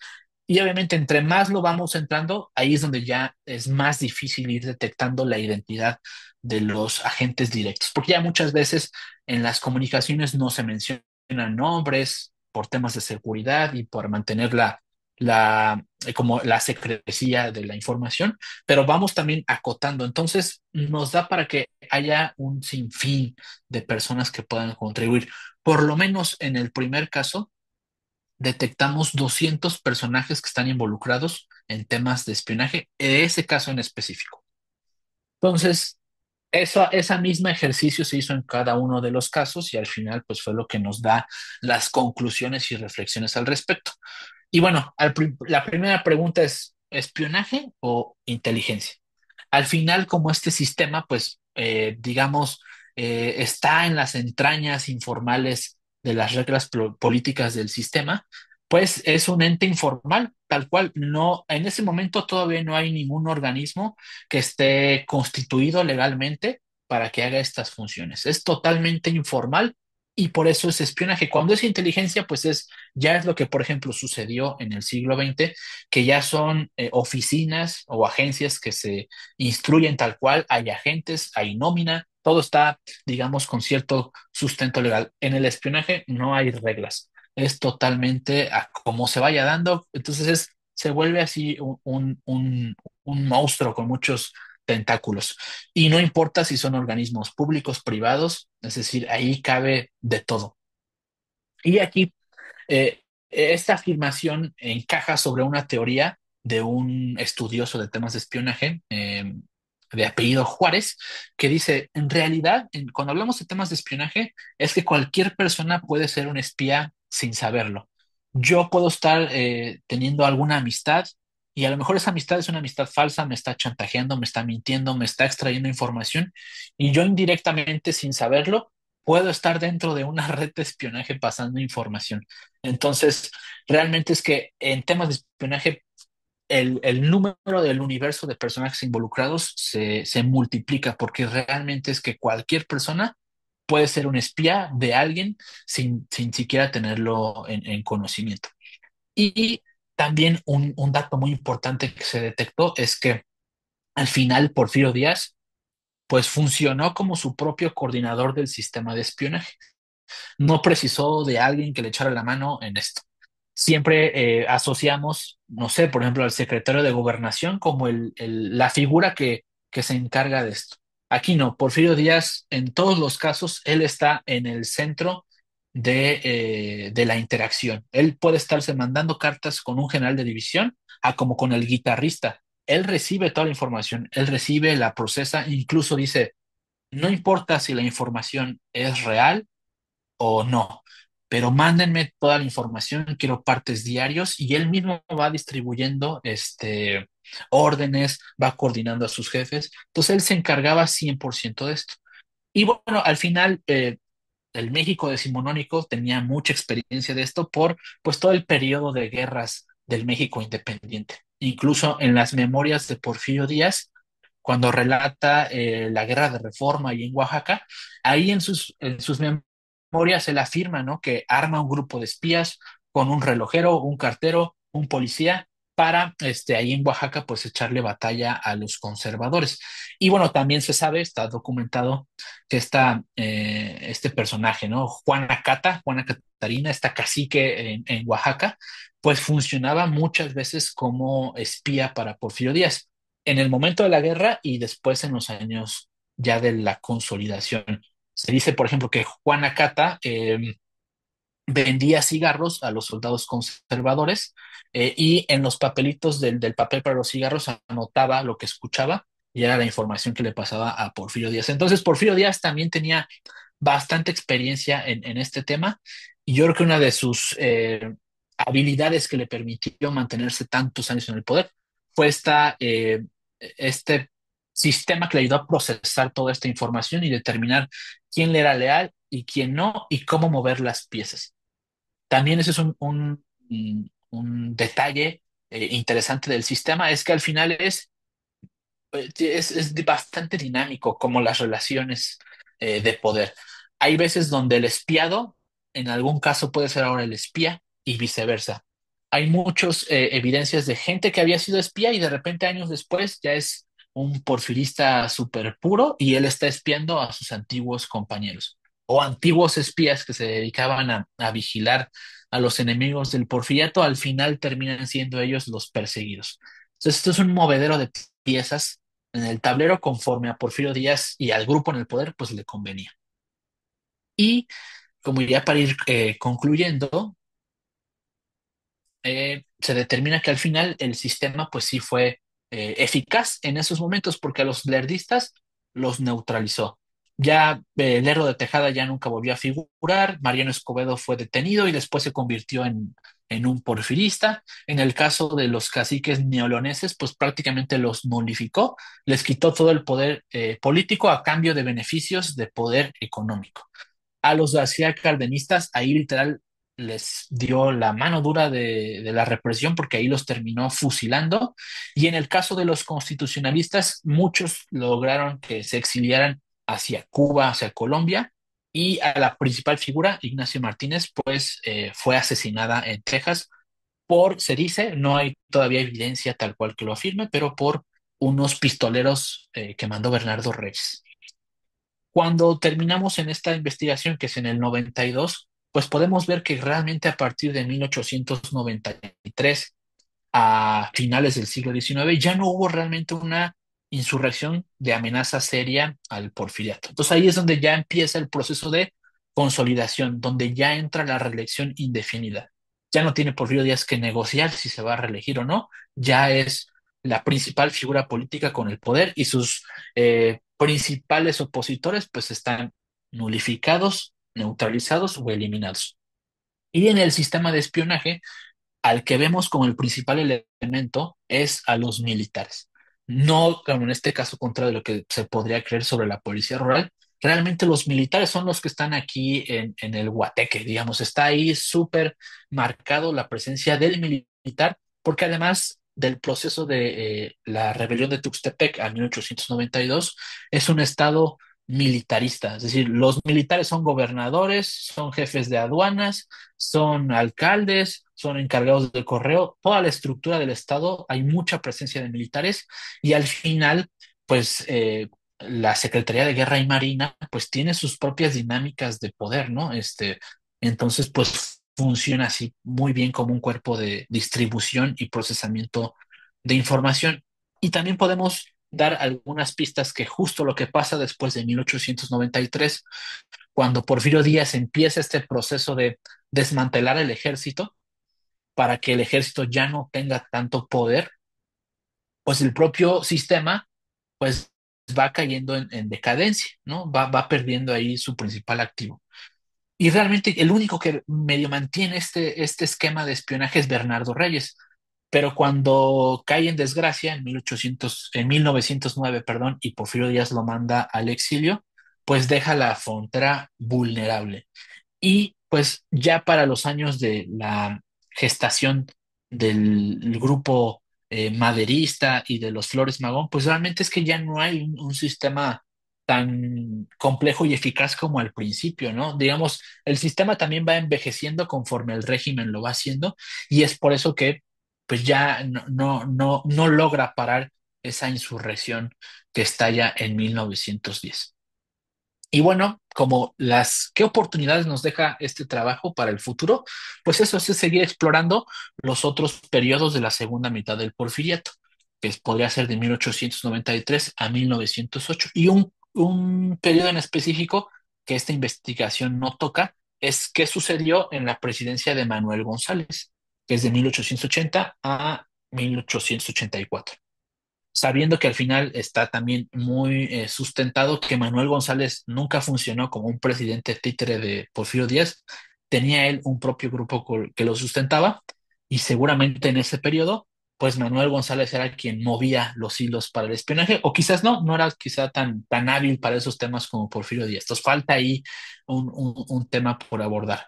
Y obviamente entre más lo vamos entrando, ahí es donde ya es más difícil ir detectando la identidad de los agentes directos, porque ya muchas veces en las comunicaciones no se mencionan nombres por temas de seguridad y por mantener como la secrecía de la información, pero vamos también acotando. Entonces, nos da para que haya un sinfín de personas que puedan contribuir. Por lo menos en el primer caso, detectamos 200 personajes que están involucrados en temas de espionaje, en ese caso en específico. Entonces, esa misma ejercicio se hizo en cada uno de los casos y al final, pues fue lo que nos da las conclusiones y reflexiones al respecto. Y bueno, la primera pregunta es, ¿espionaje o inteligencia? Al final, como este sistema, pues, digamos, está en las entrañas informales de las reglas políticas del sistema, pues es un ente informal, tal cual. No, en ese momento todavía no hay ningún organismo que esté constituido legalmente para que haga estas funciones. Es totalmente informal y por eso es espionaje. Cuando es inteligencia, pues ya es lo que, por ejemplo, sucedió en el siglo XX, que ya son oficinas o agencias que se instruyen tal cual, hay agentes, hay nómina, todo está, digamos, con cierto sustento legal. En el espionaje no hay reglas, es totalmente a como se vaya dando, entonces se vuelve así un monstruo con muchos tentáculos. Y no importa si son organismos públicos, privados, es decir, ahí cabe de todo. Y aquí esta afirmación encaja sobre una teoría de un estudioso de temas de espionaje, de apellido Juárez, que dice, en realidad, cuando hablamos de temas de espionaje, es que cualquier persona puede ser un espía sin saberlo. Yo puedo estar teniendo alguna amistad y a lo mejor esa amistad es una amistad falsa, me está chantajeando, me está mintiendo, me está extrayendo información y yo indirectamente, sin saberlo, puedo estar dentro de una red de espionaje pasando información. Entonces, realmente es que en temas de espionaje el número del universo de personajes involucrados se multiplica porque realmente es que cualquier persona puede ser un espía de alguien sin siquiera tenerlo en conocimiento. Y también un dato muy importante que se detectó es que al final Porfirio Díaz pues funcionó como su propio coordinador del sistema de espionaje. No precisó de alguien que le echara la mano en esto. Siempre asociamos, no sé, por ejemplo, al secretario de Gobernación como la figura que se encarga de esto. Aquí no, Porfirio Díaz, en todos los casos, él está en el centro de la interacción. Él puede estarse mandando cartas con un general de división a como con el guitarrista. Él recibe toda la información, él recibe, la procesa, incluso dice, no importa si la información es real o no, pero mándenme toda la información, quiero partes diarios y él mismo va distribuyendo órdenes, va coordinando a sus jefes. Entonces él se encargaba 100% de esto. Y bueno, al final el México decimonónico tenía mucha experiencia de esto por pues todo el periodo de guerras del México independiente. Incluso en las memorias de Porfirio Díaz, cuando relata la guerra de Reforma y en Oaxaca, ahí en sus memorias él afirma, ¿no? Que arma un grupo de espías con un relojero, un cartero, un policía para ahí en Oaxaca pues echarle batalla a los conservadores. Y bueno, también se sabe, está documentado que este personaje, ¿no? Juana Catarina, esta cacique en Oaxaca, pues funcionaba muchas veces como espía para Porfirio Díaz en el momento de la guerra y después en los años ya de la consolidación. Se dice, por ejemplo, que Juana Cata vendía cigarros a los soldados conservadores y en los papelitos del papel para los cigarros anotaba lo que escuchaba y era la información que le pasaba a Porfirio Díaz. Entonces, Porfirio Díaz también tenía bastante experiencia en este tema y yo creo que una de sus habilidades que le permitió mantenerse tantos años en el poder fue este sistema que le ayudó a procesar toda esta información y determinar quién le era leal y quién no y cómo mover las piezas. También ese es un detalle interesante del sistema, es que al final es bastante dinámico como las relaciones de poder. Hay veces donde el espiado, en algún caso, puede ser ahora el espía y viceversa. Hay muchas evidencias de gente que había sido espía y de repente años después ya es un porfirista súper puro y él está espiando a sus antiguos compañeros o antiguos espías que se dedicaban a vigilar a los enemigos del porfiriato, al final terminan siendo ellos los perseguidos. Entonces, esto es un movedero de piezas en el tablero conforme a Porfirio Díaz y al grupo en el poder, pues le convenía. Y como ya para ir concluyendo, se determina que al final el sistema pues sí fue eficaz en esos momentos porque a los lerdistas los neutralizó. Ya Lerdo de Tejada ya nunca volvió a figurar, Mariano Escobedo fue detenido y después se convirtió en un porfirista. En el caso de los caciques neoloneses, pues prácticamente los nulificó, les quitó todo el poder político a cambio de beneficios de poder económico. A los García Cardenistas, ahí literal les dio la mano dura de la represión porque ahí los terminó fusilando. Y en el caso de los constitucionalistas, muchos lograron que se exiliaran hacia Cuba, hacia Colombia. Y a la principal figura, Ignacio Martínez, pues fue asesinada en Texas se dice, no hay todavía evidencia tal cual que lo afirme, pero por unos pistoleros que mandó Bernardo Reyes. Cuando terminamos en esta investigación, que es en el 92, pues podemos ver que realmente a partir de 1893 a finales del siglo XIX ya no hubo realmente una insurrección de amenaza seria al porfiriato. Entonces ahí es donde ya empieza el proceso de consolidación, donde ya entra la reelección indefinida. Ya no tiene Porfirio Díaz que negociar si se va a reelegir o no, ya es la principal figura política con el poder y sus principales opositores pues están nulificados, neutralizados o eliminados. Y en el sistema de espionaje, al que vemos como el principal elemento es a los militares. No, como en este caso, contra de lo que se podría creer sobre la policía rural, realmente los militares son los que están aquí en el Guateque, digamos, está ahí súper marcado la presencia del militar, porque además del proceso de la rebelión de Tuxtepec a 1892, es un estado militarista, es decir, los militares son gobernadores, son jefes de aduanas, son alcaldes, son encargados del correo, toda la estructura del Estado, hay mucha presencia de militares y al final, pues la Secretaría de Guerra y Marina, pues tiene sus propias dinámicas de poder, ¿no? Entonces, pues funciona así muy bien como un cuerpo de distribución y procesamiento de información. Y también podemos dar algunas pistas que justo lo que pasa después de 1893 cuando Porfirio Díaz empieza este proceso de desmantelar el ejército para que el ejército ya no tenga tanto poder, pues el propio sistema pues va cayendo en decadencia, ¿no? Va perdiendo ahí su principal activo. Y realmente el único que medio mantiene este esquema de espionaje es Bernardo Reyes. Pero cuando cae en desgracia en 1909, perdón, y Porfirio Díaz lo manda al exilio, pues deja la frontera vulnerable. Y pues ya para los años de la gestación del grupo maderista y de los Flores Magón, pues realmente es que ya no hay un sistema tan complejo y eficaz como al principio, ¿no? Digamos, el sistema también va envejeciendo conforme el régimen lo va haciendo y es por eso que pues ya no logra parar esa insurrección que estalla en 1910. Y bueno, ¿qué oportunidades nos deja este trabajo para el futuro? Pues eso es seguir explorando los otros periodos de la segunda mitad del Porfiriato, podría ser de 1893 a 1908. Y un periodo en específico que esta investigación no toca es qué sucedió en la presidencia de Manuel González, que es de 1880 a 1884, sabiendo que al final está también muy sustentado que Manuel González nunca funcionó como un presidente títere de Porfirio Díaz, tenía él un propio grupo que lo sustentaba y seguramente en ese periodo, pues Manuel González era quien movía los hilos para el espionaje, o quizás no era quizá tan hábil para esos temas como Porfirio Díaz. Entonces falta ahí un tema por abordar.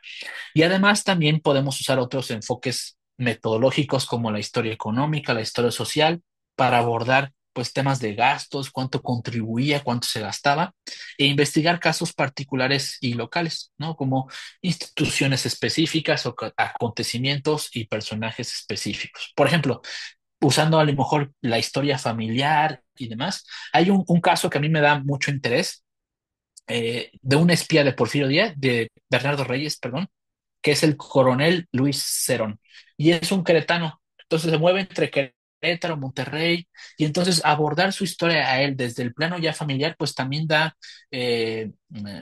Y además también podemos usar otros enfoques metodológicos como la historia económica, la historia social, para abordar pues temas de gastos, cuánto contribuía, cuánto se gastaba, e investigar casos particulares y locales, ¿no? Como instituciones específicas o acontecimientos y personajes específicos. Por ejemplo, usando a lo mejor la historia familiar y demás, hay un caso que a mí me da mucho interés de un espía de Porfirio Díaz, de Bernardo Reyes, perdón, que es el coronel Luis Cerón. Y es un queretano. Entonces se mueve entre Querétaro, Monterrey, y entonces abordar su historia a él desde el plano ya familiar, pues también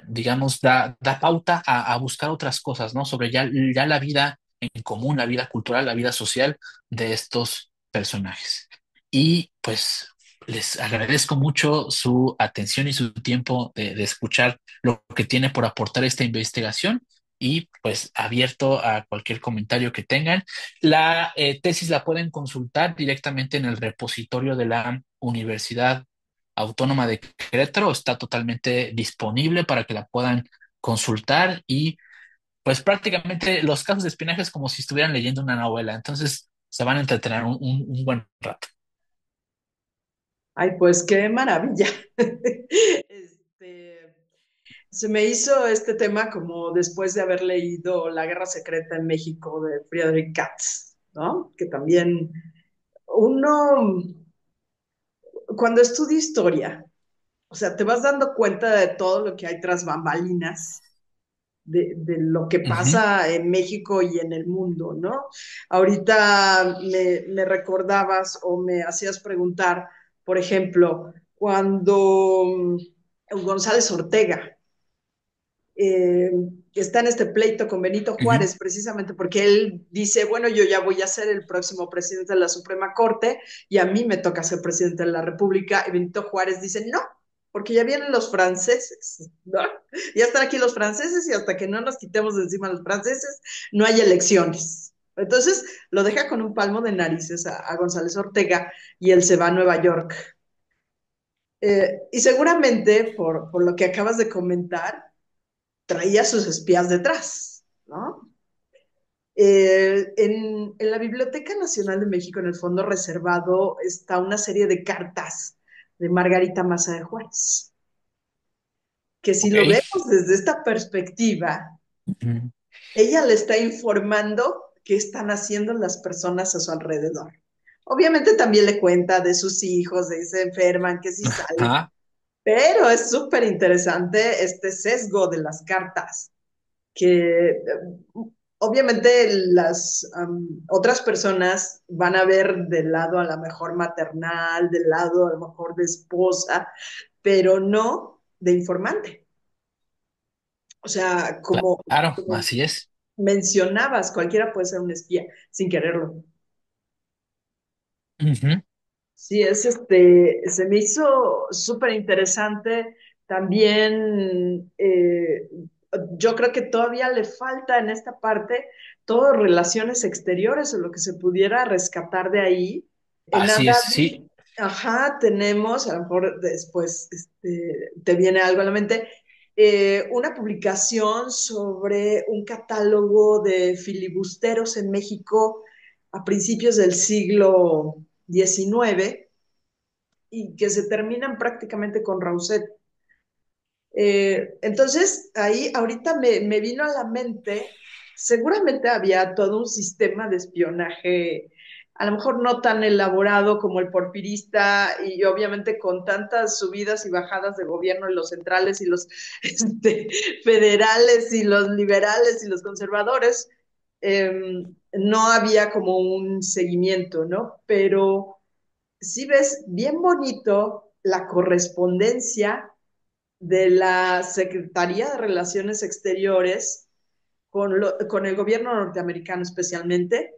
digamos, da pauta a buscar otras cosas, ¿no? Sobre ya la vida en común, la vida cultural, la vida social de estos personajes. Y pues les agradezco mucho su atención y su tiempo de escuchar lo que tiene por aportar esta investigación y pues abierto a cualquier comentario que tengan. La tesis la pueden consultar directamente en el repositorio de la Universidad Autónoma de Querétaro. Está totalmente disponible para que la puedan consultar y pues prácticamente los casos de espionaje es como si estuvieran leyendo una novela. Entonces se van a entretener un buen rato. Ay, pues qué maravilla. Este, se me hizo este tema como después de haber leído La Guerra Secreta en México de Friedrich Katz, ¿no? Que también uno, cuando estudia historia, o sea, te vas dando cuenta de todo lo que hay tras bambalinas, de lo que Ujú. pasa en México y en el mundo, ¿no? Ahorita me recordabas o me hacías preguntar, por ejemplo, cuando González Ortega eh, está en este pleito con Benito Ujú. Juárez, precisamente porque él dice, bueno, yo ya voy a ser el próximo presidente de la Suprema Corte y a mí me toca ser presidente de la República. Y Benito Juárez dice, no, porque ya vienen los franceses, ¿no? Ya están aquí los franceses y hasta que no nos quitemos de encima los franceses, no hay elecciones. Entonces lo deja con un palmo de narices a González Ortega y él se va a Nueva York. Y seguramente, por lo que acabas de comentar, traía sus espías detrás, ¿no? En la Biblioteca Nacional de México, en el fondo reservado, está una serie de cartas de Margarita Maza de Juárez, que si Ok. lo vemos desde esta perspectiva, Ujú. ella le está informando qué están haciendo las personas a su alrededor. Obviamente también le cuenta de sus hijos, de que se enferman, que si salen, Ajá. pero es súper interesante este sesgo de las cartas que obviamente las otras personas van a ver del lado a lo mejor maternal, del lado a lo mejor de esposa, pero no de informante. O sea, Claro, como así es. mencionabas, cualquiera puede ser un espía sin quererlo. Ujú. Sí, se me hizo súper interesante. También yo creo que todavía le falta en esta parte todo relaciones exteriores o lo que se pudiera rescatar de ahí. En Así es, Adavi, sí. ajá, tenemos, a lo mejor después te viene algo a la mente, una publicación sobre un catálogo de filibusteros en México a principios del siglo 19 y que se terminan prácticamente con Rousset. Entonces, ahí ahorita me vino a la mente, seguramente había todo un sistema de espionaje, a lo mejor no tan elaborado como el porfirista y obviamente con tantas subidas y bajadas de gobierno y los centrales y los federales y los liberales y los conservadores, no había como un seguimiento, ¿no? Pero sí ves bien bonito la correspondencia de la Secretaría de Relaciones Exteriores con el gobierno norteamericano especialmente,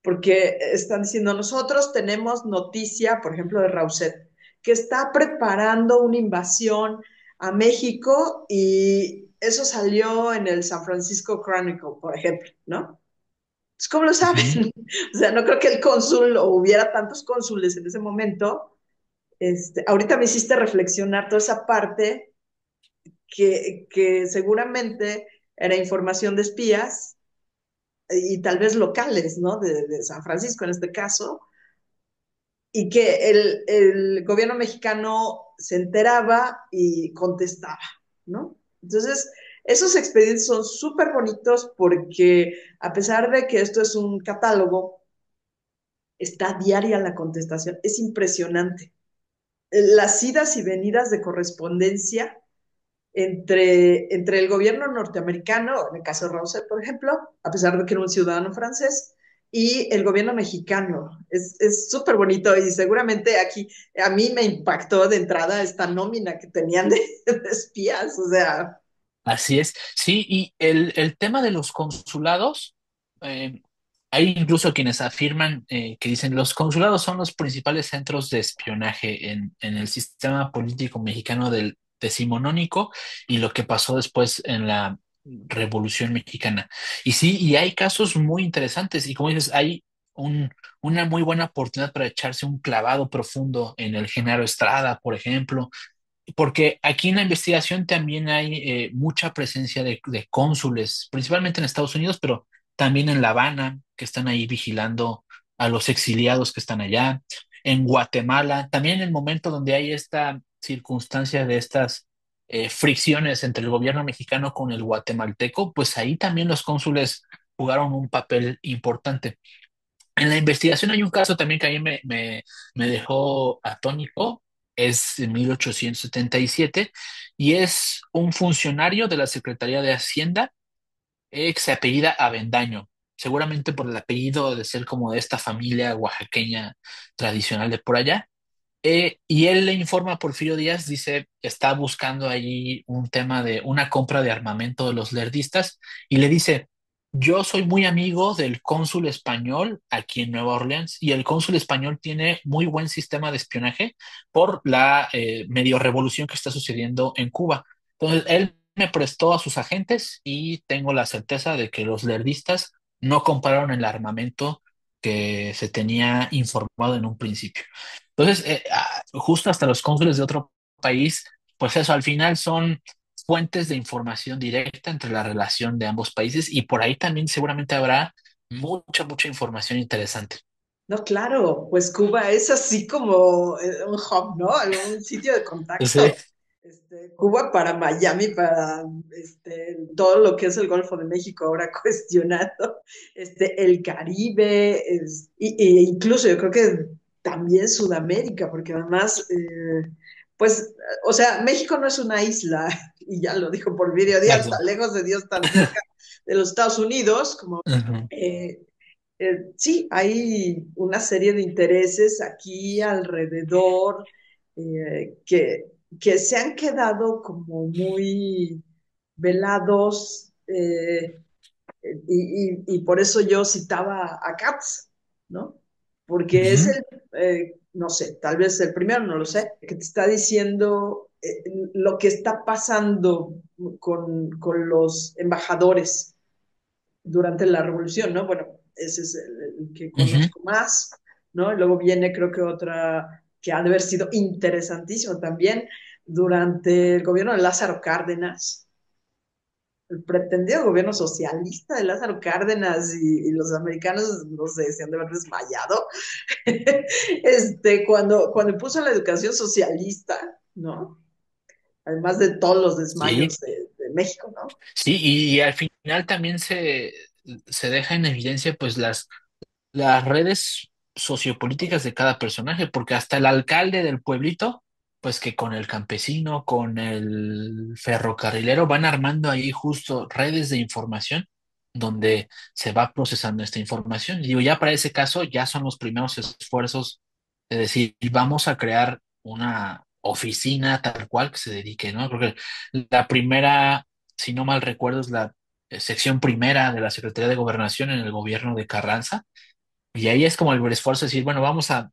porque están diciendo, nosotros tenemos noticia, por ejemplo, de Rousset, que está preparando una invasión a México y eso salió en el San Francisco Chronicle, por ejemplo, ¿no? Pues, ¿cómo lo saben? Ujú. O sea, no creo que el cónsul o hubiera tantos cónsules en ese momento. Ahorita me hiciste reflexionar toda esa parte que seguramente era información de espías y tal vez locales, ¿no? De San Francisco en este caso, y que el gobierno mexicano se enteraba y contestaba, ¿no? Entonces, esos expedientes son súper bonitos porque a pesar de que esto es un catálogo, está diaria la contestación, es impresionante. Las idas y venidas de correspondencia entre el gobierno norteamericano, en el caso de Rousseff, por ejemplo, a pesar de que era un ciudadano francés, y el gobierno mexicano. Es súper bonito y seguramente aquí a mí me impactó de entrada esta nómina que tenían de espías, o sea, Así es. Sí, y el tema de los consulados, eh, hay incluso quienes afirman que dicen los consulados son los principales centros de espionaje en el sistema político mexicano del decimonónico y lo que pasó después en la Revolución Mexicana. Y sí, y hay casos muy interesantes y como dices, hay un, una muy buena oportunidad para echarse un clavado profundo en el Genaro Estrada, por ejemplo, porque aquí en la investigación también hay mucha presencia de cónsules, principalmente en Estados Unidos, pero también en La Habana, que están ahí vigilando a los exiliados que están allá, en Guatemala, también en el momento donde hay esta circunstancia de estas fricciones entre el gobierno mexicano con el guatemalteco, pues ahí también los cónsules jugaron un papel importante. En la investigación hay un caso también que a mí me dejó atónico, es de 1877 y es un funcionario de la Secretaría de Hacienda que se apellida Avendaño, seguramente por el apellido de ser como de esta familia oaxaqueña tradicional de por allá. Y él le informa a Porfirio Díaz, dice, está buscando allí un tema de una compra de armamento de los lerdistas y le dice, yo soy muy amigo del cónsul español aquí en Nueva Orleans y el cónsul español tiene muy buen sistema de espionaje por la medio revolución que está sucediendo en Cuba. Entonces, él me prestó a sus agentes y tengo la certeza de que los lerdistas no compraron el armamento que se tenía informado en un principio. Entonces, justo hasta los cónsules de otro país, pues eso, al final son fuentes de información directa entre la relación de ambos países y por ahí también seguramente habrá mucha información interesante. No, claro, pues Cuba es así como un hub, ¿no? Un sitio de Sí, contacto. Cuba para Miami, para todo lo que es el Golfo de México ahora cuestionado, el Caribe, incluso yo creo que también Sudamérica, porque además, pues, o sea, México no es una isla, y ya lo dijo Porfirio Díaz, exacto. tan lejos de Dios, tan cerca de los Estados Unidos, como Ujú, eh, sí, hay una serie de intereses aquí alrededor que se han quedado como muy velados y por eso yo citaba a Katz, ¿no? Porque es ujú. no sé, tal vez el primero, no lo sé, que te está diciendo lo que está pasando con los embajadores durante la revolución, ¿no? Bueno, ese es el que Ujú. conozco más, ¿no? Y luego viene creo que otra que ha de haber sido interesantísimo también durante el gobierno de Lázaro Cárdenas, el pretendido gobierno socialista de Lázaro Cárdenas y los americanos, no sé, se han de haber desmayado, cuando puso la educación socialista, ¿no? Además de todos los Sí, desmayos de México, ¿no? sí, y al final también se deja en evidencia pues las redes sociopolíticas de cada personaje, porque hasta el alcalde del pueblito, pues que con el campesino, con el ferrocarrilero, van armando ahí justo redes de información donde se va procesando esta información. Y digo, ya para ese caso, ya son los primeros esfuerzos de decir, vamos a crear una oficina tal cual que se dedique, ¿no? Creo que la primera, si no mal recuerdo, es la sección primera de la Secretaría de Gobernación en el gobierno de Carranza y ahí es como el esfuerzo de decir, bueno, vamos a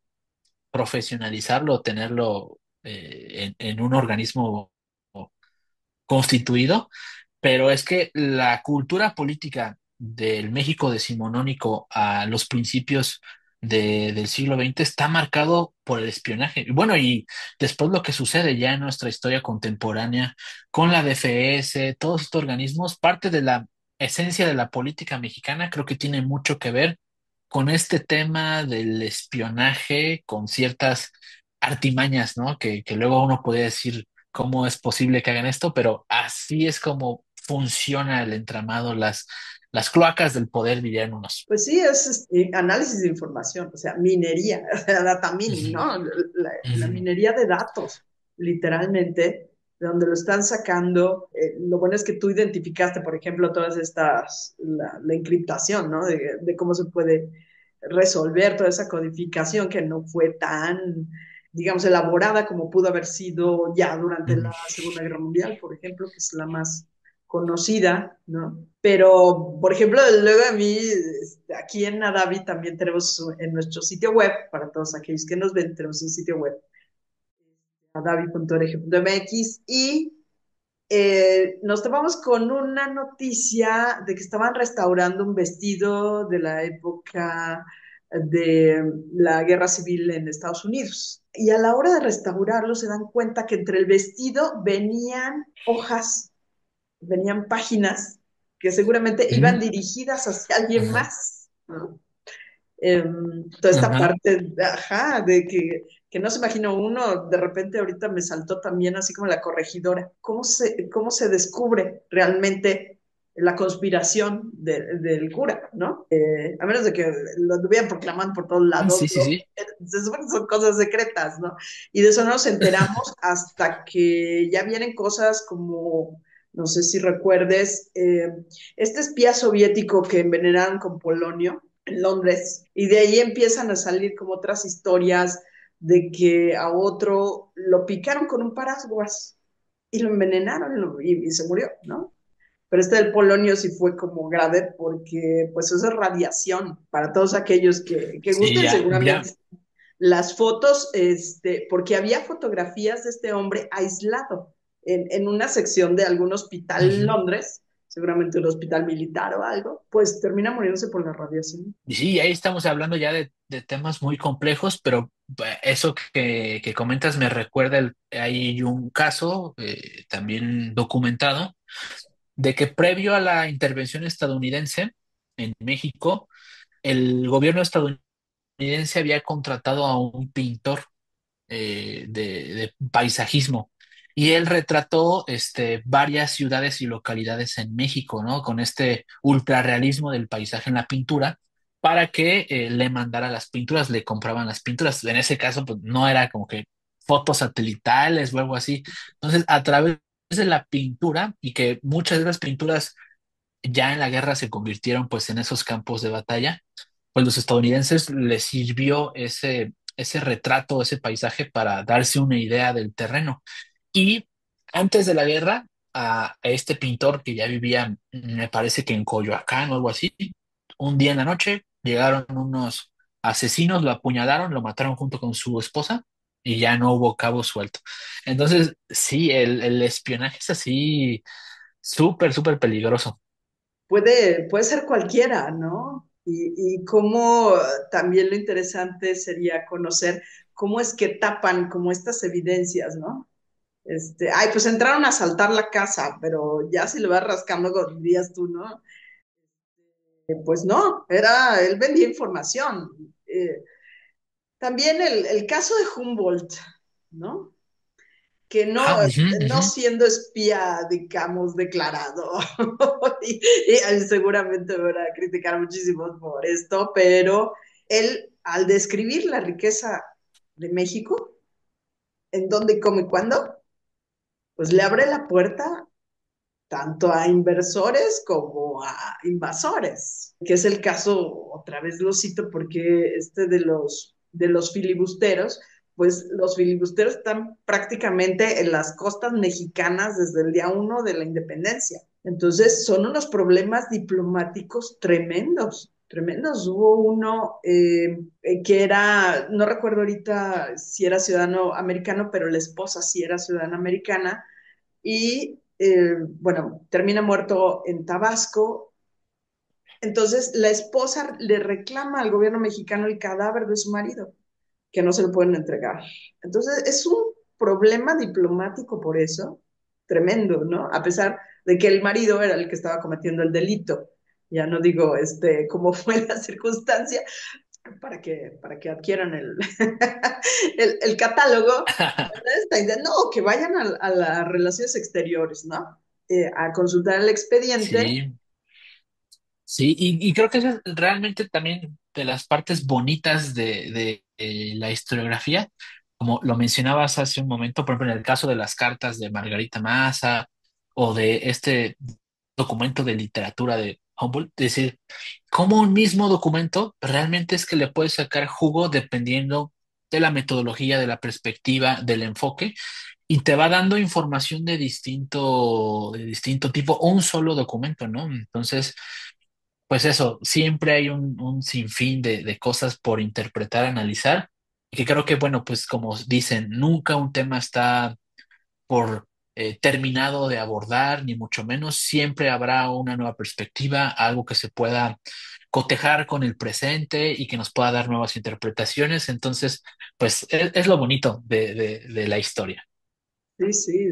profesionalizarlo, tenerlo en un organismo constituido, pero es que la cultura política del México decimonónico a los principios del siglo XX está marcado por el espionaje. Y bueno, y después lo que sucede ya en nuestra historia contemporánea con la DFS, todos estos organismos, parte de la esencia de la política mexicana creo que tiene mucho que ver con este tema del espionaje, con ciertas artimañas, ¿no? Que luego uno puede decir cómo es posible que hagan esto, pero así es como funciona el entramado, las cloacas del poder, dirían unos. Pues sí, es análisis de información, o sea, minería, o sea, data mining, Ujú, ¿no? La ujú, minería de datos, literalmente, de donde lo están sacando. Lo bueno es que tú identificaste, por ejemplo, todas estas, la encriptación, ¿no? De cómo se puede resolver toda esa codificación que no fue tan, digamos, elaborada como pudo haber sido ya durante la ujú. Segunda Guerra Mundial, por ejemplo, que es la más conocida, ¿no? Pero, por ejemplo, luego a mí, aquí en Adavi también tenemos en nuestro sitio web, para todos aquellos que nos ven, tenemos un sitio web, adavi.org.mx, y nos topamos con una noticia de que estaban restaurando un vestido de la época de la guerra civil en Estados Unidos. Y a la hora de restaurarlo se dan cuenta que entre el vestido venían hojas, venían páginas que seguramente iban Mm, dirigidas hacia alguien ajá, más, ¿no? Toda esta ajá. parte, ajá, de que no se imagina uno, de repente ahorita me saltó también así como la corregidora, cómo se descubre realmente la conspiración del cura, ¿no? A menos de que lo estuvieran proclamando por todos lados, Sí, sí, sí. se supone que son cosas secretas, ¿no? Y de eso no nos enteramos hasta que ya vienen cosas como, no sé si recuerdes, este espía soviético que envenenaron con polonio en Londres, y de ahí empiezan a salir como otras historias de que a otro lo picaron con un paraguas y lo envenenaron y se murió, ¿no? Pero este del polonio sí fue como grave porque pues eso es radiación para todos aquellos que Sí, gusten ya, ya. seguramente las fotos, porque había fotografías de este hombre aislado en una sección de algún hospital en Ujú. Londres, seguramente un hospital militar o algo, pues termina muriéndose por la radiación. Y sí, ahí estamos hablando ya de temas muy complejos, pero eso que comentas me recuerda, hay un caso también documentado de que previo a la intervención estadounidense en México, el gobierno estadounidense había contratado a un pintor de paisajismo y él retrató varias ciudades y localidades en México, ¿no? Con este ultrarrealismo del paisaje en la pintura para que le mandara las pinturas, le compraban las pinturas. En ese caso, pues no era como que fotos satelitales o algo así. Entonces, a través de la pintura y que muchas de las pinturas ya en la guerra se convirtieron pues en esos campos de batalla, pues los estadounidenses les sirvió ese retrato, ese paisaje para darse una idea del terreno. Y antes de la guerra, a este pintor que ya vivía, me parece que en Coyoacán o algo así, un día en la noche llegaron unos asesinos, lo apuñalaron, lo mataron junto con su esposa y ya no hubo cabo suelto. Entonces, sí, el espionaje es así súper, súper peligroso. Puede ser cualquiera, ¿no? Y cómo también lo interesante sería conocer cómo es que tapan como estas evidencias, ¿no? Ay, pues entraron a asaltar la casa, pero ya si le vas rascando, dirías tú, ¿no? Pues no, él vendía información. También el caso de Humboldt, ¿no? Que Ah, ujú, no ujú. siendo espía, digamos, declarado, y seguramente me van a criticar muchísimo por esto, pero él, al describir la riqueza de México, en dónde, cómo y cuándo, pues le abre la puerta tanto a inversores como a invasores, que es el caso, otra vez lo cito porque de los filibusteros, pues los filibusteros están prácticamente en las costas mexicanas desde el día uno de la independencia. Entonces son unos problemas diplomáticos tremendos, tremendos. Hubo uno que era, no recuerdo ahorita si era ciudadano americano, pero la esposa sí era ciudadana americana y bueno, termina muerto en Tabasco. Entonces la esposa le reclama al gobierno mexicano el cadáver de su marido, que no se lo pueden entregar. Entonces es un problema diplomático por eso, tremendo, ¿no? A pesar de que el marido era el que estaba cometiendo el delito. Ya no digo cómo fue la circunstancia, para que adquieran el catálogo, esta idea, no, que vayan a las relaciones exteriores, ¿no? A consultar el expediente. Sí, sí, y creo que esa es realmente también de las partes bonitas de la historiografía, como lo mencionabas hace un momento, por ejemplo, en el caso de las cartas de Margarita Massa o de este documento de literatura de Humboldt, es decir, como un mismo documento realmente es que le puedes sacar jugo dependiendo de la metodología, de la perspectiva, del enfoque, y te va dando información de distinto tipo, un solo documento, ¿no? Entonces, pues eso, siempre hay un sinfín de cosas por interpretar, analizar, y que creo que, bueno, pues como dicen, nunca un tema está por terminado de abordar, ni mucho menos, siempre habrá una nueva perspectiva, algo que se pueda cotejar con el presente y que nos pueda dar nuevas interpretaciones. Entonces, pues es lo bonito de la historia. Sí, sí,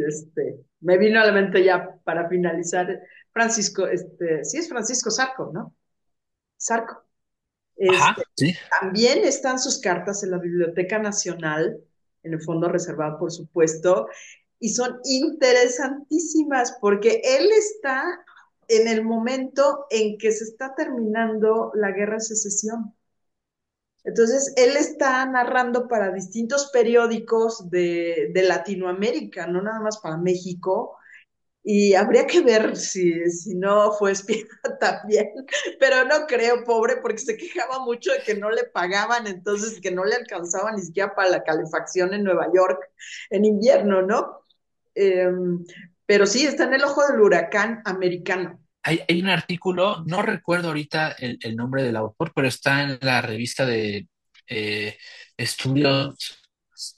me vino a la mente ya para finalizar, Francisco, sí es Francisco Zarco, ¿no? Zarco. Ajá, sí. También están sus cartas en la Biblioteca Nacional, en el fondo reservado, por supuesto, y son interesantísimas porque él está en el momento en que se está terminando la guerra de secesión. Entonces, él está narrando para distintos periódicos de Latinoamérica, no nada más para México, y habría que ver si no fue espía también, pero no creo, pobre, porque se quejaba mucho de que no le pagaban, entonces que no le alcanzaba ni siquiera para la calefacción en Nueva York en invierno, ¿no? Eh, pero sí, está en el ojo del huracán americano. Hay un artículo, no recuerdo ahorita el nombre del autor, pero está en la revista de eh, estudios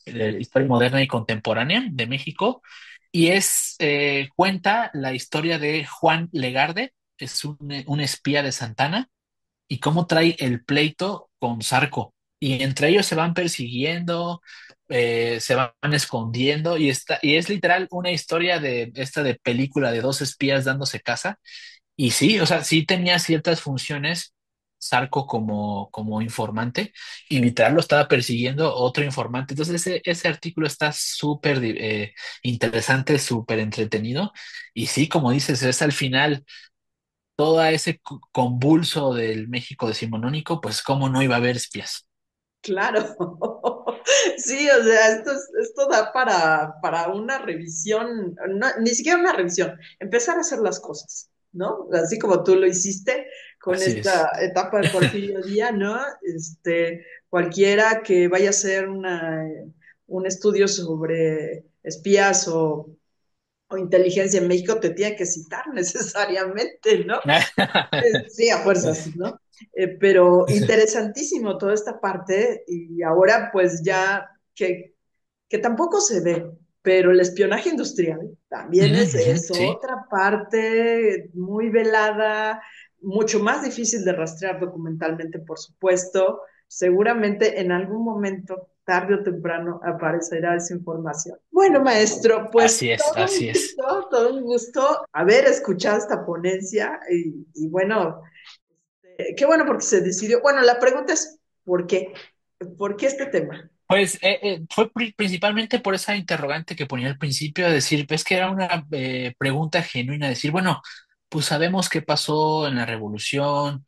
de historia moderna y contemporánea de México, y cuenta la historia de Juan Legarde, es un espía de Santana, y cómo trae el pleito con Zarco. Y entre ellos se van persiguiendo, se van escondiendo, y es literal una historia de película de dos espías dándose caza. Y sí, o sea, sí tenía ciertas funciones Zarco como informante, y literal lo estaba persiguiendo otro informante. Entonces ese artículo está súper interesante, súper entretenido. Y sí, como dices, es al final todo ese convulso del México decimonónico, pues cómo no iba a haber espías. Claro, sí, o sea, esto da para una revisión, ni siquiera una revisión, empezar a hacer las cosas, ¿no? Así como tú lo hiciste con Así esta es. etapa de Porfirio Díaz, ¿no? Cualquiera que vaya a hacer un estudio sobre espías o inteligencia en México te tiene que citar necesariamente, ¿no? Sí, a fuerzas, ¿no? Pero interesantísimo toda esta parte y ahora pues ya que tampoco se ve, pero el espionaje industrial también Ujú, ujú, es sí, otra parte muy velada, mucho más difícil de rastrear documentalmente, por supuesto. Seguramente en algún momento, tarde o temprano, aparecerá esa información. Bueno, maestro, pues así es, así es. todo un gusto haber escuchado esta ponencia y bueno, qué bueno porque se decidió. Bueno, la pregunta es, ¿por qué? ¿Por qué este tema? Pues fue principalmente por esa interrogante que ponía al principio, de decir, ves que era una pregunta genuina, decir, bueno, pues sabemos qué pasó en la Revolución,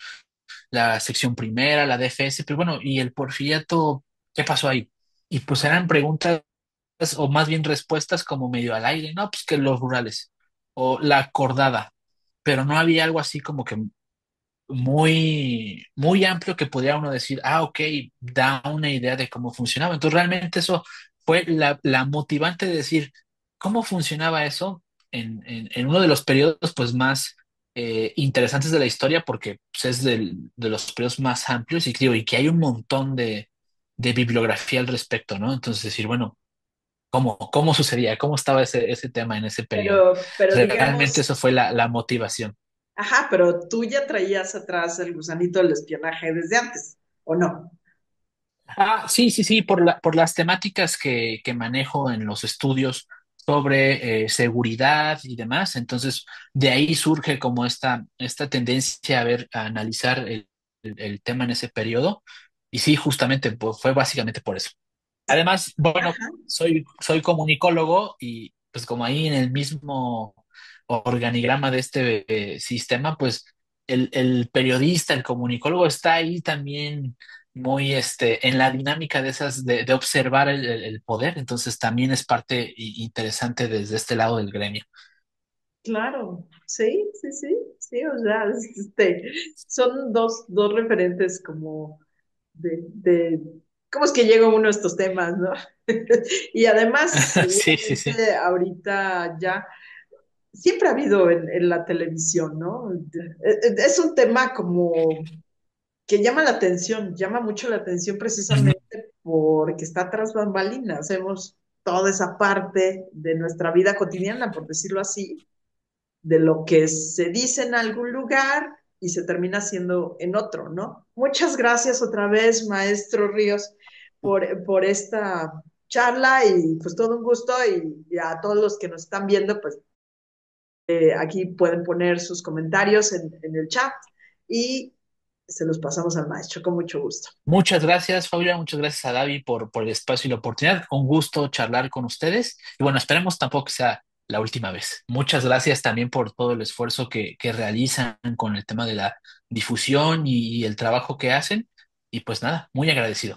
la sección primera, la DFS, pero bueno, ¿y el Porfiriato, qué pasó ahí? Y pues eran preguntas, o más bien respuestas como medio al aire, no, pues que los rurales, o la acordada, pero no había algo así como que muy amplio que pudiera uno decir, ah, ok, da una idea de cómo funcionaba. Entonces, realmente eso fue la motivante de decir, ¿cómo funcionaba eso en uno de los periodos pues más interesantes de la historia? Porque pues, es de los periodos más amplios, y creo, y que hay un montón de bibliografía al respecto, ¿no? Entonces, decir, bueno, ¿cómo sucedía? ¿Cómo estaba ese tema en ese periodo? Pero Realmente digamos, eso fue la motivación. ajá, pero tú ya traías atrás el gusanito del espionaje desde antes, ¿o no? Ah, sí, sí, sí, por las temáticas que manejo en los estudios sobre seguridad y demás. Entonces, de ahí surge como esta tendencia a analizar el tema en ese periodo. Y sí, justamente pues, fue básicamente por eso. Además, bueno, Ajá. soy comunicólogo, y pues como ahí en el mismo organigrama de este sistema, pues el periodista, el comunicólogo está ahí también muy en la dinámica de de observar el poder. Entonces también es parte interesante desde este lado del gremio. Claro, sí, sí, sí, sí, o sea, son dos referentes como de cómo es que llega uno a estos temas, ¿no? Y además, Sí, sí, sí. seguramente ahorita ya, siempre ha habido en la televisión, ¿no? Es un tema como que llama la atención, llama mucho la atención Ujú. precisamente porque está tras bambalinas, hacemos toda esa parte de nuestra vida cotidiana, por decirlo así, de lo que se dice en algún lugar y se termina haciendo en otro, ¿no? Muchas gracias otra vez, maestro Ríos, por esta charla y pues todo un gusto y a todos los que nos están viendo, pues aquí pueden poner sus comentarios en el chat y se los pasamos al maestro con mucho gusto. Muchas gracias, Fabiola. Muchas gracias a David por el espacio y la oportunidad. Un gusto charlar con ustedes. Y bueno, esperemos tampoco que sea la última vez. Muchas gracias también por todo el esfuerzo que realizan con el tema de la difusión y el trabajo que hacen. Y pues nada, muy agradecido.